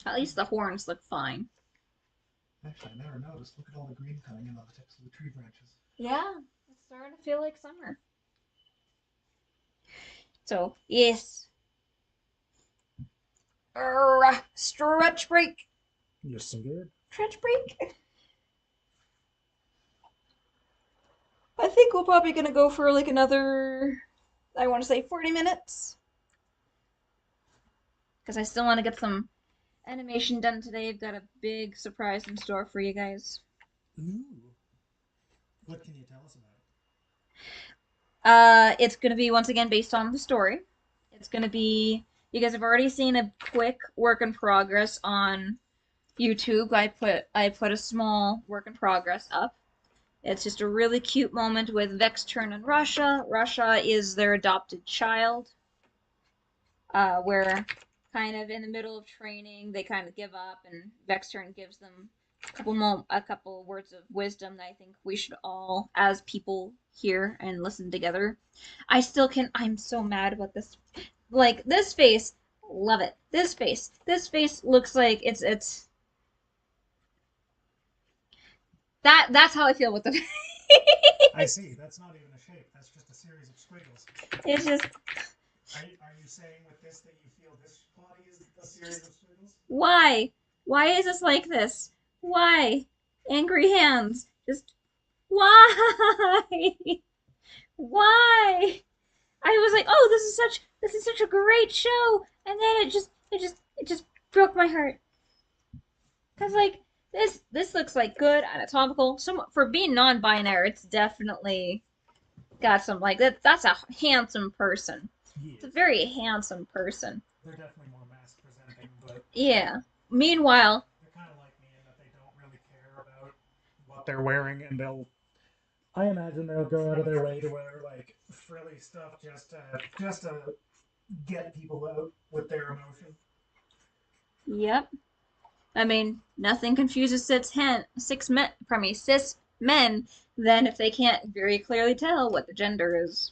At least the horns look fine. Actually, I never noticed. Look at all the green coming in on the tips of the tree branches. Yeah, it's starting to feel like summer. So, yes. Stretch break. You're so good. Stretch break. I think we're probably gonna go for like another, I want to say 40 minutes. Because I still want to get some animation done today. I've got a big surprise in store for you guys. Ooh. What can you tell us about it? It's gonna be once again based on the story. It's gonna be, you guys have already seen a quick work in progress on YouTube. I put a small work in progress up. It's just a really cute moment with Vexturn and Russia. Russia is their adopted child. Where kind of in the middle of training, they kind of give up, and Vexturn gives them a couple words of wisdom that I think we should all, as people, hear and listen together. I still can. I'm so mad about this. Like this face. Love it. This face. This face looks like it's that's how I feel with the I see. That's not even a shape. That's just a series of squiggles. it's just Are you saying with this that you feel this body is a series of squiggles? why? Why is this like this? Why? Angry hands. Just why? Why? I was like, "Oh, this is such a great show." And then it just broke my heart. Cuz like this looks like good anatomical. Some for being non-binary, it's definitely got some like that's a handsome person. It's a Yes. very handsome person. They're definitely more mask presenting, but Yeah. Meanwhile, they're kind of like me in that they don't really care about what they're wearing, and I imagine they'll go out of their way to wear like frilly stuff just to get people out with their emotion. yep. I mean, nothing confuses cis men than if they can't very clearly tell what the gender is.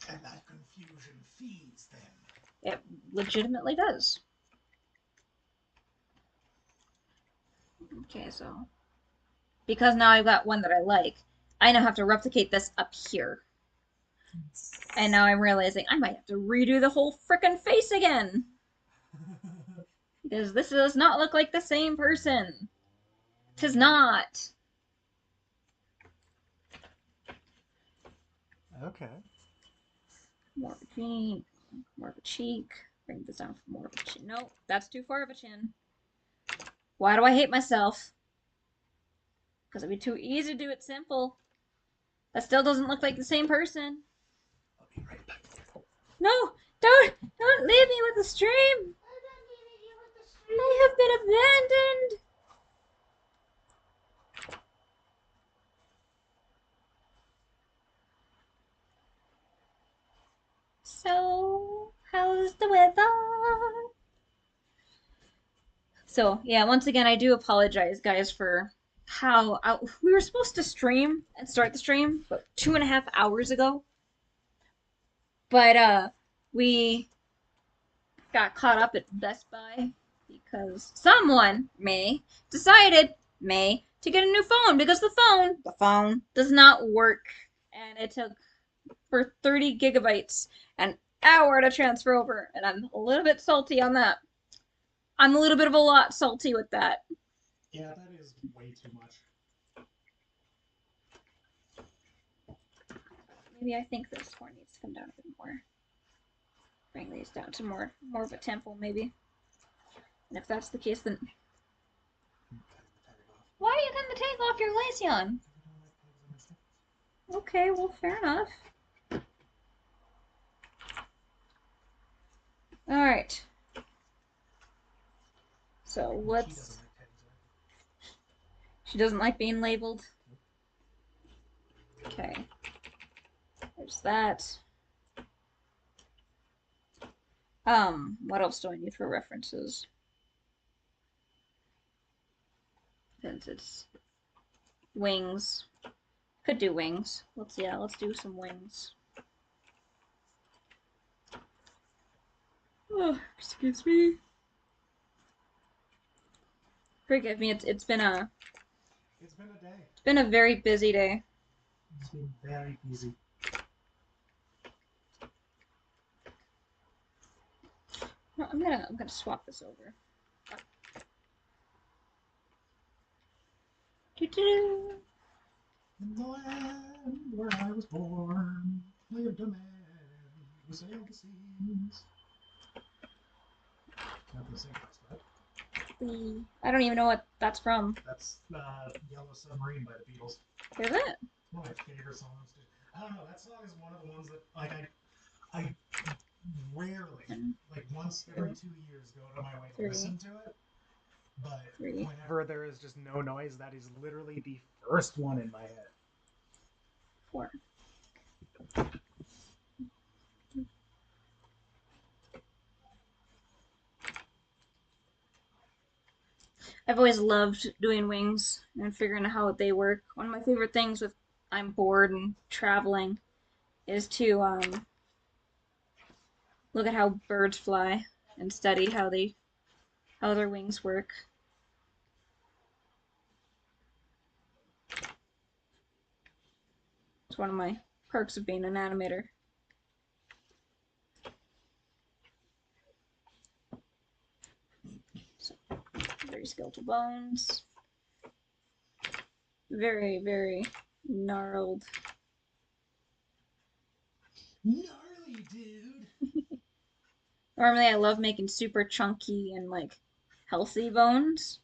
And that confusion feeds them. It legitimately does. Okay, so because now I've got one that I like, I now have to replicate this up here. And now I'm realizing I might have to redo the whole frickin' face again. Because this does not look like the same person. Tis not. Okay. More of a chin, more of a cheek. Bring this down for more of a chin. Nope, that's too far of a chin. Why do I hate myself? Because it'd be too easy to do it simple. That still doesn't look like the same person. I'll be right back. No, don't leave me with the stream. I have been abandoned. So, how's the weather? So, yeah, once again, I do apologize, guys, for how we were supposed to stream and start the stream about 2.5 hours ago. But we got caught up at Best Buy because someone decided to get a new phone because the phone does not work, and it took for 30 gigabytes an hour to transfer over, and I'm a little bit salty on that. I'm a little bit of a lot salty with that. Yeah, that is way too much. Maybe I think this horn needs to come down a bit more. Bring these down to more of a tempo, maybe. And if that's the case, then why are you cutting the tag off your glaceon? Okay, well, fair enough. All right. So let's. She doesn't like being labeled. Okay. There's that. What else do I need for references? Since it's wings. Could do wings. Let's do some wings. Oh, excuse me. Forgive me. It's been a day. It's been a very busy day. It's been very busy. No, I'm gonna swap this over. Doo-doo. In the land where I was born, lived a man who sailed the seas. Nothing to sing about that. I don't even know what that's from. That's Yellow Submarine by the Beatles. Is it? One of my favorite songs. I don't know. That song is one of the ones that like I rarely, like once every 2 years, go to my way to listen to it. But whenever there is just no noise, that is literally the first one in my head. 4. I've always loved doing wings and figuring out how they work. One of my favorite things with I'm bored and traveling is to look at how birds fly and study how their wings work. It's one of my perks of being an animator. So, very skeletal bones. Very, very gnarled. Gnarly, dude. Normally, I love making super chunky and like healthy bones,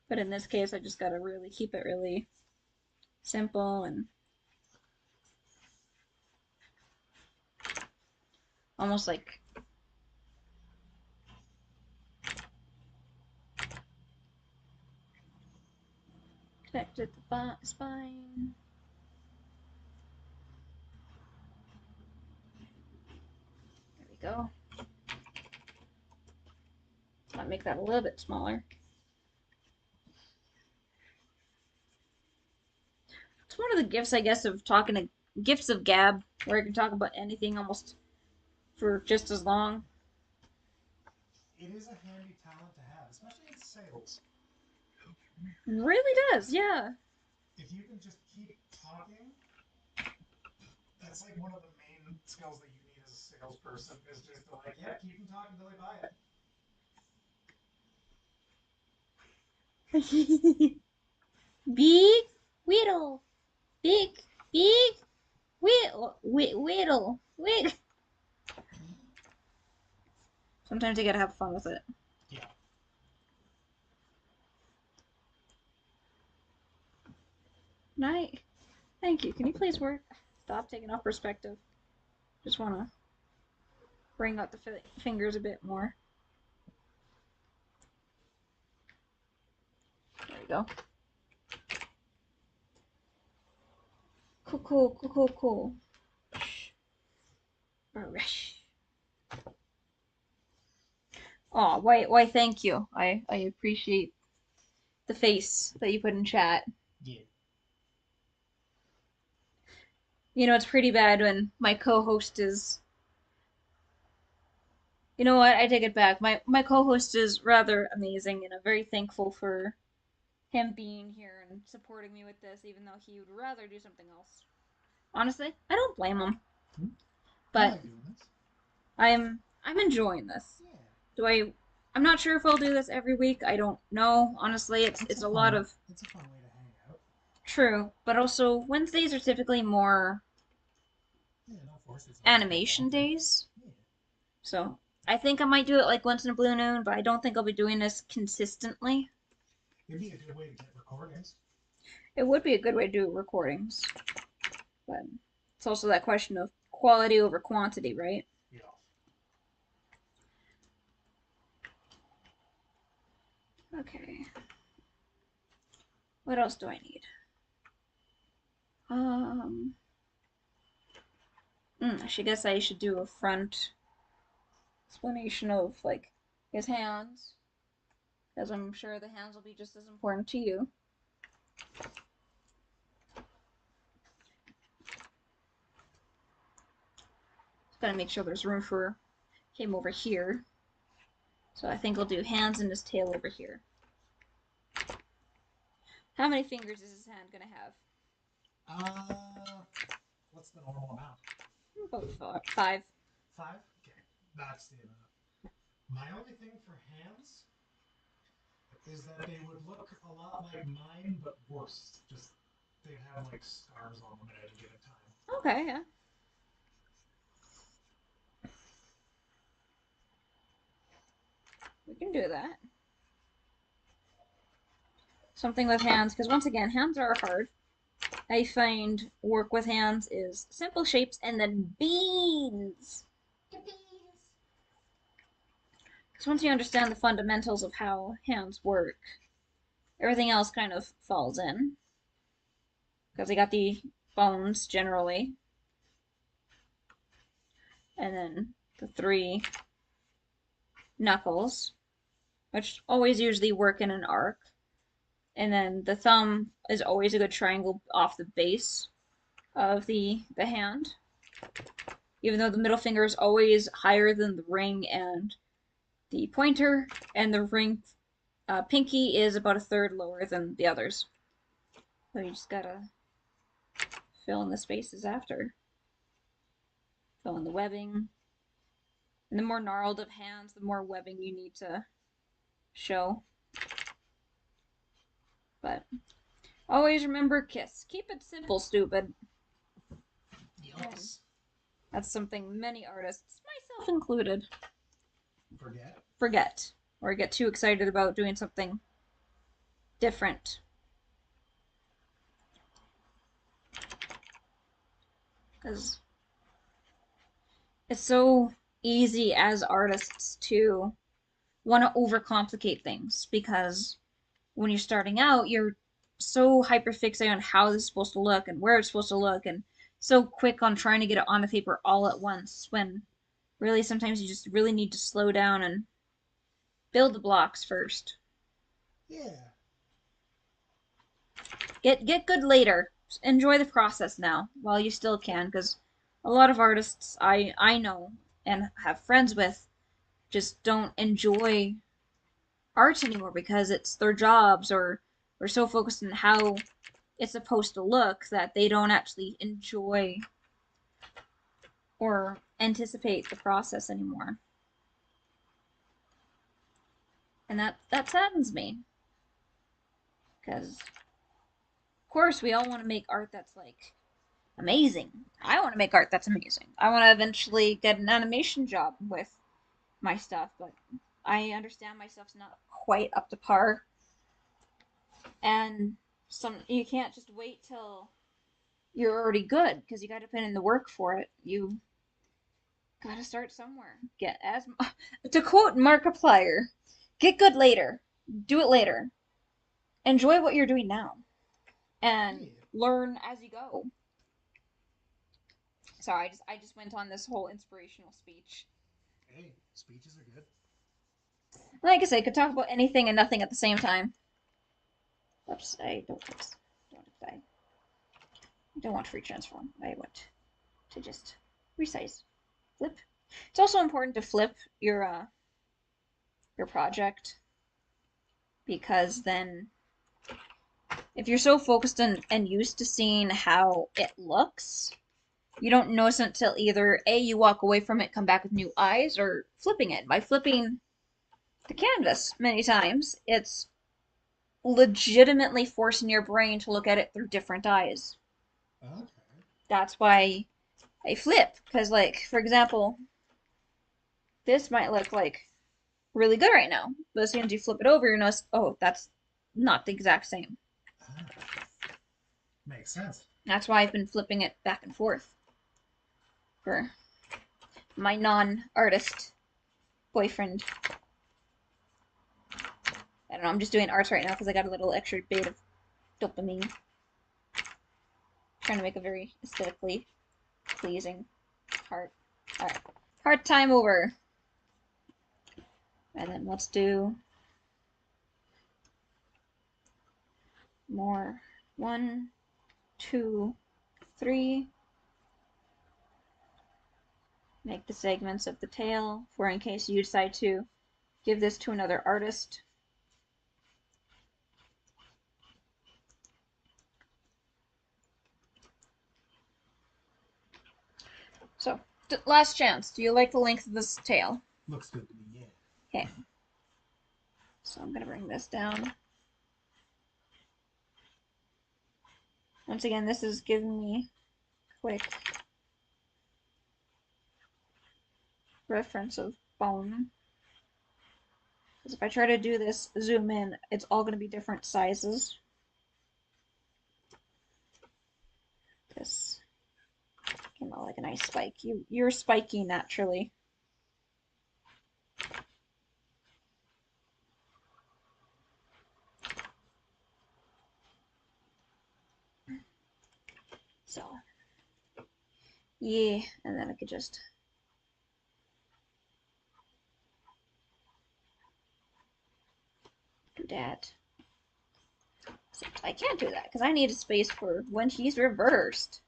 but in this case, I just gotta really keep it really simple and almost like connected the spine. There we go. Might make that a little bit smaller. It's one of the gifts, I guess, of talking to gifts of gab, where I can talk about anything almost for just as long. It is a handy talent to have, especially in sales. Really does, yeah. If you can just keep talking, that's like one of the main skills that you need as a salesperson is just to like, yeah, keep them talking until they buy it. Big whittle, big whittle, whittle. Sometimes you gotta have fun with it. Yeah. Night. Thank you. Can you please work? Stop taking off perspective. Just wanna bring out the fingers a bit more. There we go. Cool. Rush. Oh, why, thank you. I appreciate the face that you put in chat. Yeah. You know, it's pretty bad when my co-host is. You know what? I take it back. My co-host is rather amazing, and I'm very thankful for him being here and supporting me with this, even though he would rather do something else. Honestly, I don't blame him. I But like doing this. I'm enjoying this. Yeah. Do I? I'm not sure if I'll do this every week. I don't know. Honestly, it's a lot of It's a fun way to hang out. true, but also Wednesdays are typically more Yeah, no force yourself. animation days. Yeah. So I think I might do it like once in a blue moon, but I don't think I'll be doing this consistently. It'd be a good way to get recordings. It would be a good way to do recordings, but it's also that question of quality over quantity, right? Yeah. Okay. What else do I need? I should do a front explanation of like his hands, because I'm sure the hands will be just as important to you. Just gotta make sure there's room for him over here. So I think I'll do hands and his tail over here. How many fingers is his hand gonna have? What's the normal amount? About 5. 5? Okay, that's the amount. My only thing for hands is that they would look a lot like mine, but worse. Just they'd have like scars on them at any given time. Okay, yeah. We can do that. Something with hands, because once again, hands are hard. I find work with hands is simple shapes and then beans. Because once you understand the fundamentals of how hands work, everything else kind of falls in. Because they got the bones generally, and then the 3 knuckles, which always usually work in an arc. And then the thumb is always a good triangle off the base of the hand. even though the middle finger is always higher than the ring and the pointer, and the ring pinky is about a third lower than the others. So you just gotta fill in the spaces after. Fill in the webbing. And the more gnarled of hands, the more webbing you need to show. But always remember kiss. Keep it simple, stupid. Yes. That's something many artists, myself included, Forget. or get too excited about doing something different. Because it's so easy as artists to want to overcomplicate things, because when you're starting out, you're so hyperfixated on how this is supposed to look and where it's supposed to look, and so quick on trying to get it on the paper all at once, when really sometimes you just really need to slow down and build the blocks first. Yeah. Get good later. Enjoy the process now while you still can, because a lot of artists I know and have friends with just don't enjoy art anymore because it's their jobs, or we're so focused on how it's supposed to look that they don't actually enjoy or anticipate the process anymore. And that saddens me, because of course we all want to make art that's like amazing. I want to make art that's amazing. I want to eventually get an animation job with my stuff, but I understand my stuff's not quite up to par. And you can't just wait till you're already good, because you got to put in the work for it. You got to start somewhere. Get as to quote Markiplier, get good later. Do it later. Enjoy what you're doing now, and learn as you go. Sorry, I just went on this whole inspirational speech. Hey, speeches are good. Like I said, I could talk about anything and nothing at the same time. Oops, I don't want free transform. I want to just resize. Flip. It's also important to flip your project, because then if you're so focused on and used to seeing how it looks, you don't notice it until either A, you walk away from it, come back with new eyes, or flipping it. By flipping the canvas many times, it's legitimately forcing your brain to look at it through different eyes. Okay. That's why I flip, because, like, for example, this might look like really good right now, but as soon as you flip it over, you notice, oh, that's not the exact same. Ah, makes sense. That's why I've been flipping it back and forth for my non-artist boyfriend. I don't know, I'm just doing arts right now because I got a little extra bit of dopamine. Trying to make a very aesthetically pleasing heart. Alright, heart time over. And then let's do more. 1, 2, 3. Make the segments of the tail for in case you decide to give this to another artist. So, last chance. Do you like the length of this tail? Looks good to me, yeah. Okay. So I'm gonna bring this down. Once again, this is giving me quick reference of bone. Because if I try to do this, zoom in, it's all gonna be different sizes. This came out like a nice spike. You're spiky naturally. So, yeah, and then I could just do that. Except I can't do that because I need a space for when he's reversed.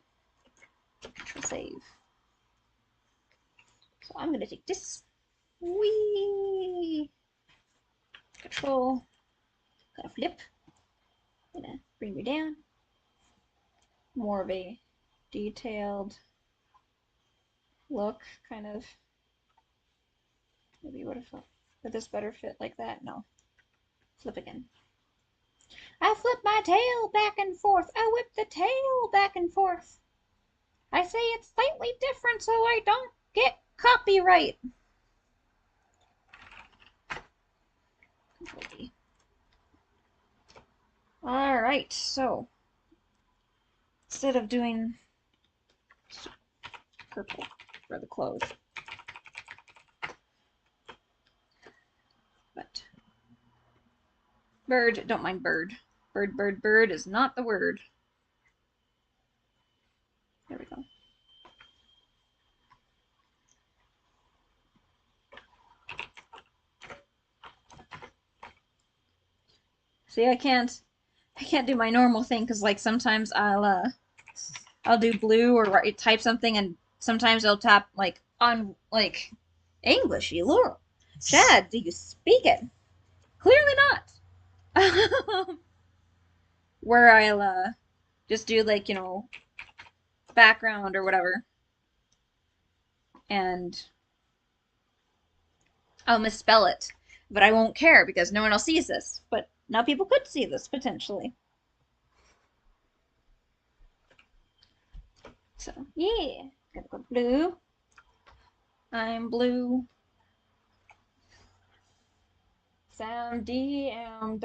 Control save. So I'm gonna take this. Whee! Control. Gonna flip. Gonna bring you down. More of a detailed look, kind of. Maybe would this better fit like that? No. Flip again. I flip my tail back and forth. I whip the tail back and forth. I say it's slightly different so I don't get copyright. Control D. Alright, so instead of doing purple for the clothes, but bird, don't mind bird. Bird is not the word. There we go. See, I can't do my normal thing because like sometimes I'll do blue or type something and sometimes I'll tap like on like English. You look, Chad, do you speak it? Clearly not. Where I'll just do like background or whatever, and I'll misspell it, but I won't care because no one else sees this. But now people could see this potentially. So yeah, gotta go blue. I'm blue. Sound D and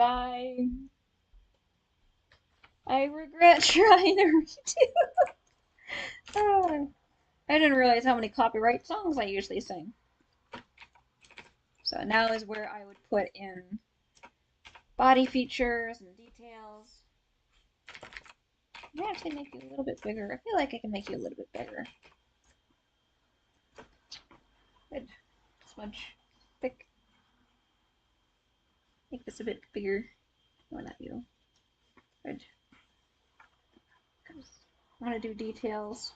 I regret trying to redo. Oh, I didn't realize how many copyright songs I usually sing. So now is where I would put in body features and details. I can actually make you a little bit bigger. I feel like I can make you a little bit bigger. Good. Smudge. Thick. Make this a bit bigger. No, not you. Good. I want to do details.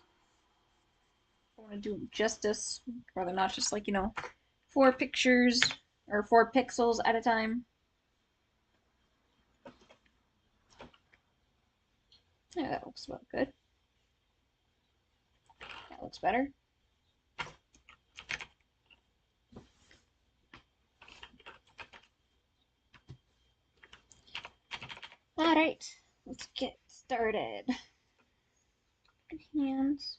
I want to do them justice. Rather not just like, 4 pictures or 4 pixels at a time. Yeah, that looks about good. That looks better. Alright, let's get started. Hands.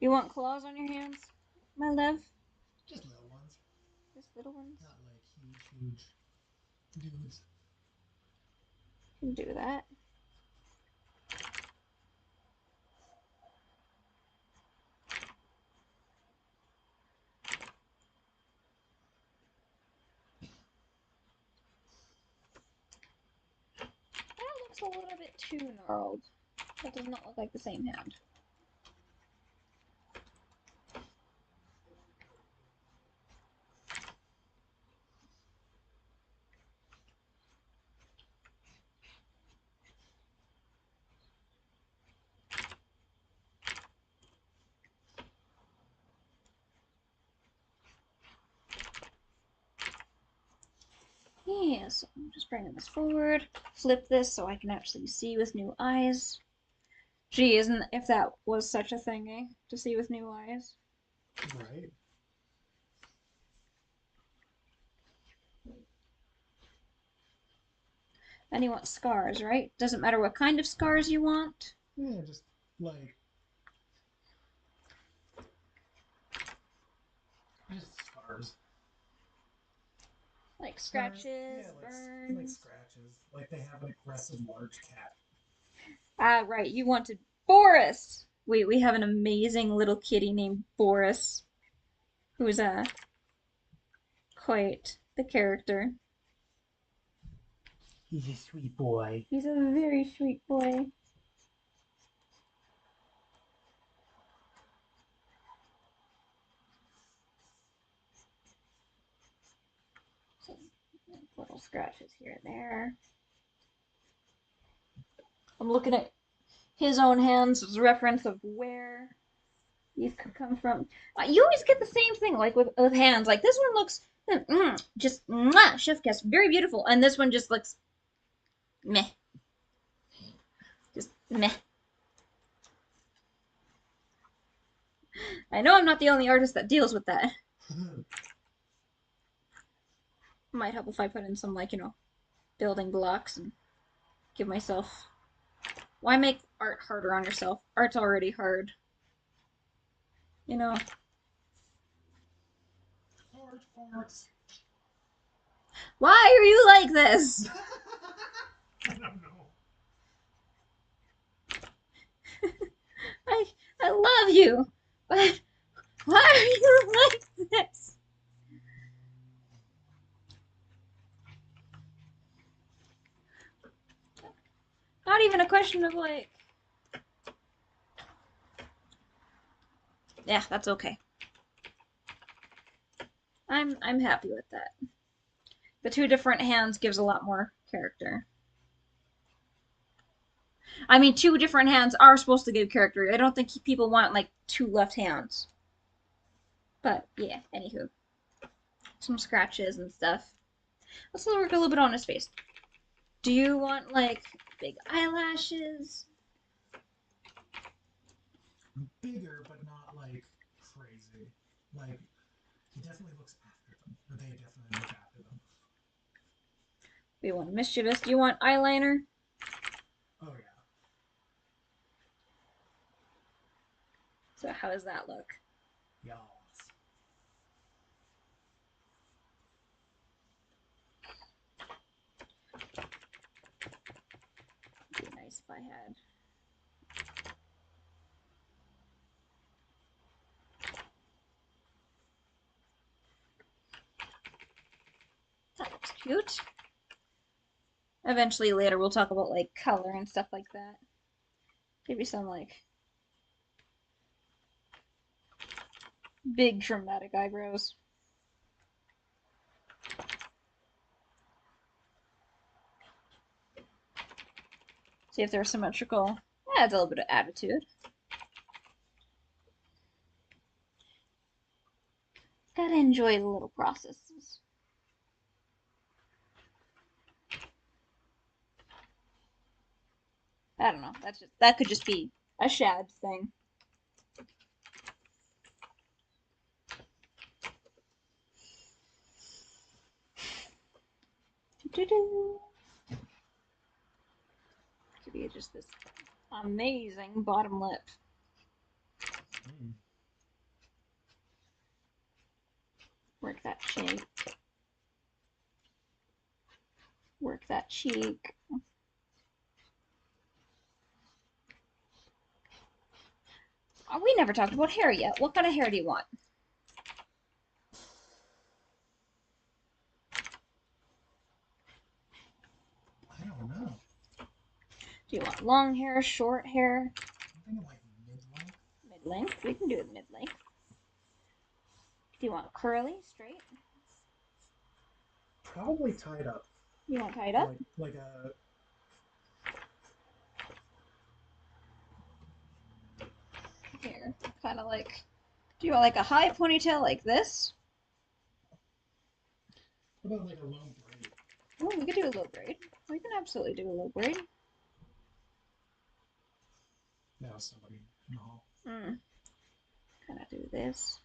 You want claws on your hands, my love? Just little ones. Just little ones? Not like huge dudes. Can do that. That looks a little bit too gnarled. That does not look like the same hand. Yeah, so I'm just bringing this forward. Flip this so I can actually see with new eyes. Gee, isn't if that was such a thing, eh? To see with new eyes. Right. And you want scars, right? Doesn't matter what kind of scars you want. Yeah, just scars. Like Scars, scratches, yeah, burns. like scratches. Like they have an aggressive large cat. Ah, right. You wanted Boris. We have an amazing little kitty named Boris, who's quite the character. He's a sweet boy. He's a very sweet boy. So, little scratches here and there. I'm looking at his own hands as a reference of where these could come from. You always get the same thing, like with hands. Like this one looks just mwah, chef kiss, very beautiful, and this one just looks meh, just meh. I know I'm not the only artist that deals with that. Might help if I put in some like building blocks and give myself. Why make art harder on yourself? Art's already hard. You know. Farts. Why are you like this? I don't know. I love you, but why are you like this? Not even a question of like. Yeah, that's okay. I'm happy with that. The two different hands gives a lot more character. I mean, two different hands are supposed to give character. I don't think people want like two left hands. But yeah, anywho, some scratches and stuff. Let's work a little bit on his face. Do you want like big eyelashes? Bigger, but not like crazy. Like he definitely looks after them, or they definitely look after them. We want mischievous. Do you want eyeliner? Oh yeah. So how does that look? Yas. It'd be nice if I had. That looks cute. Eventually, later, we'll talk about like color and stuff like that. Maybe some like big dramatic eyebrows. See if they're symmetrical. Adds a little bit of attitude. Gotta enjoy the little processes. I don't know. That could just be a Shad thing. Doo-doo. Could be just this amazing bottom lip. Work that cheek. Work that cheek. Oh, we never talked about hair yet. What kind of hair do you want? I don't know. Do you want long hair, short hair? I'm thinking like mid-length. Mid-length? We can do it mid-length. Do you want curly, straight? Probably tied up. You want tied up? Like a. Here, kind of like. Do you want like a high ponytail like this? What about like a low braid? Oh, we could do a low braid. We can absolutely do a low braid. That was somebody in the hall. Kind of do this.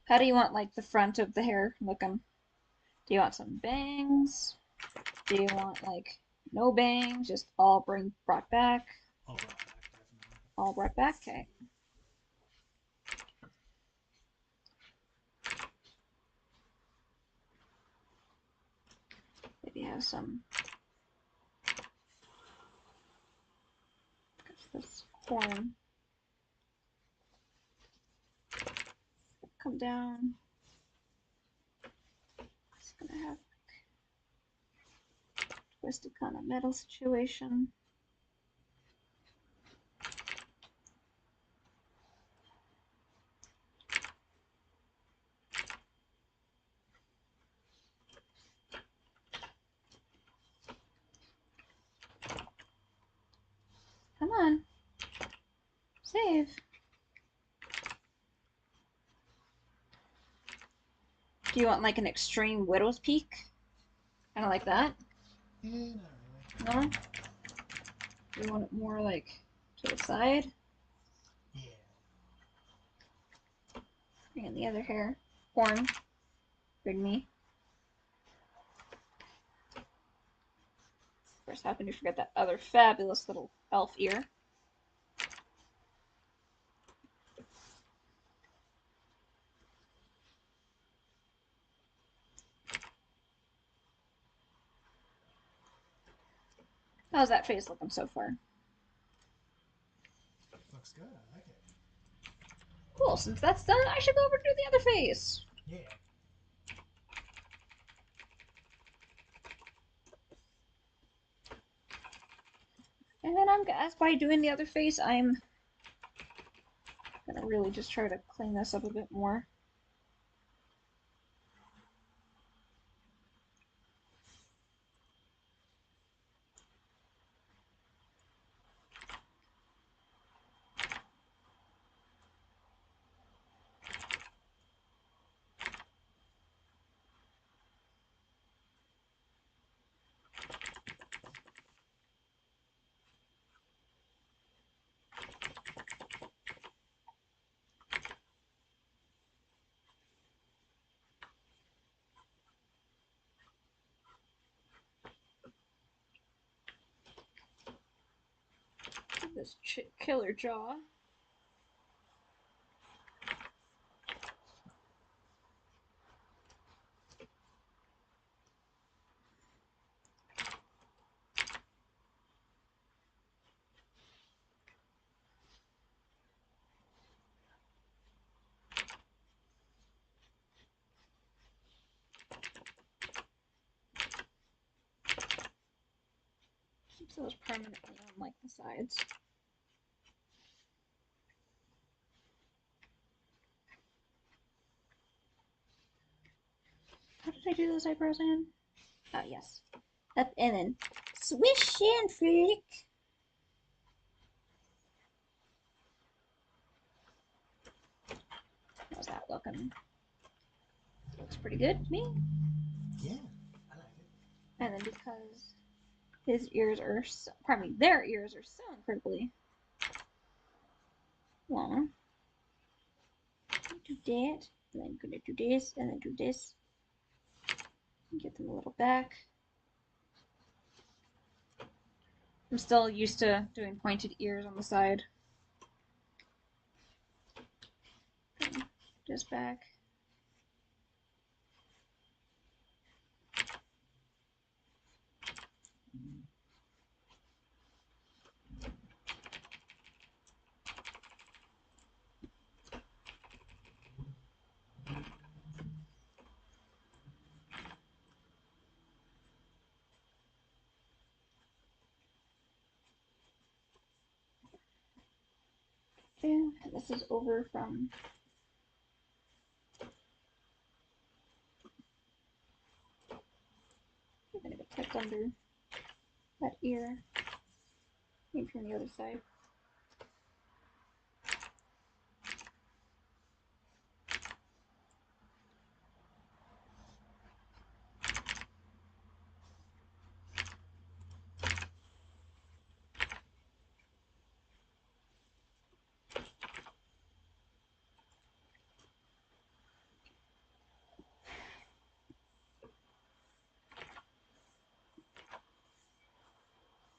How do you want like the front of the hair looking? Do you want some bangs? Do you want like no bangs, just all brought back? All brought back, definitely. All brought back? Okay. Maybe have some. What's this horn? Come down. It's gonna have like twisted kind of metal situation. on. Save. Do you want like an extreme widow's peak? Kind of like that? Yeah, not really. No? You want it more like to the side? Yeah. Bring in the other hair. Horn. Bring me. Of course, happened to forget that other fabulous little elf ear. How's that face looking so far? Looks good. I like it. Cool, since that's done, I should go over to the other face. Yeah. And then as by doing the other face, I'm gonna really just try to clean this up a bit more. This killer jaw. Keeps those permanently on like the sides. How did I do those eyebrows in? Ah, yes. Up and then swish and flick. How's that looking? Looks pretty good to me. Yeah. I like it. And then because his ears are, pardon me, their ears are so incredibly long. Do that, and then gonna do this, and then do this. Get them a little back. I'm still used to doing pointed ears on the side. Just back. And this is over from I'm gonna get tucked under that ear. Maybe from the other side.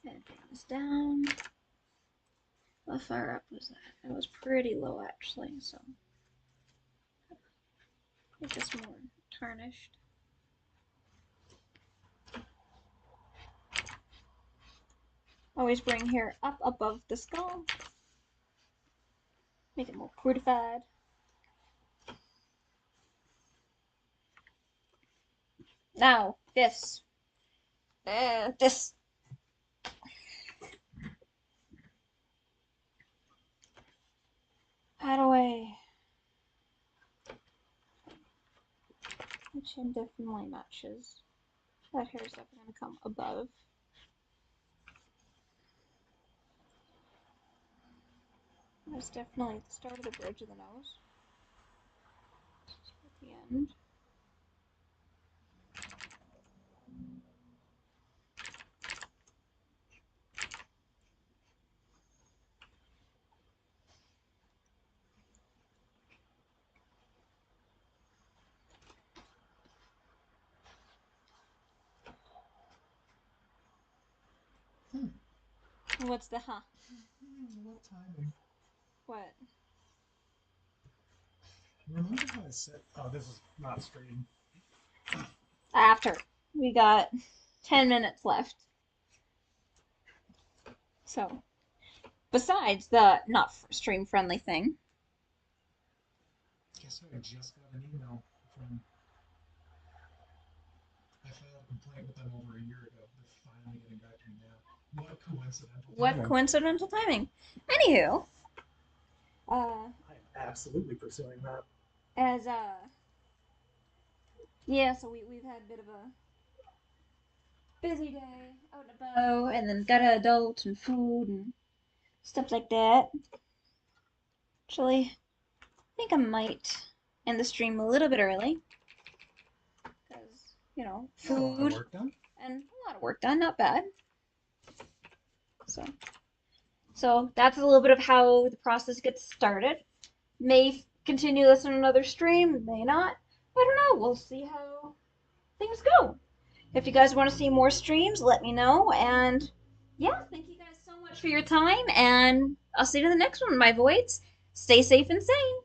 And bring this down. How far up was that? It was pretty low actually, so make this more tarnished. Always bring hair up above the skull. Make it more prettified. Now, this. This. How do I... The chin definitely matches. That hair's definitely going to come above. That's definitely the start of the bridge of the nose. At the end. What's the huh? What timing? What? Remember how I said? Oh, this is not stream. After. We got 10 minutes left. So, besides the not stream friendly thing. Guess what? I just got an email from. I filed a complaint with them over a year ago. They're finally getting back to me now. What coincidental What timing? coincidental timing? Anywho, I'm absolutely pursuing that. as yeah, so we've had a bit of a busy day out and about, and then got an adult and food and stuff like that. Actually, I think I might end the stream a little bit early because Got a lot of food work done. and a lot of work done, not bad. So that's a little bit of how the process gets started. May continue this on another stream, may not. I don't know. We'll see how things go. If you guys want to see more streams, let me know. And yeah, thank you guys so much for your time. And I'll see you in the next one, my voids. Stay safe and sane.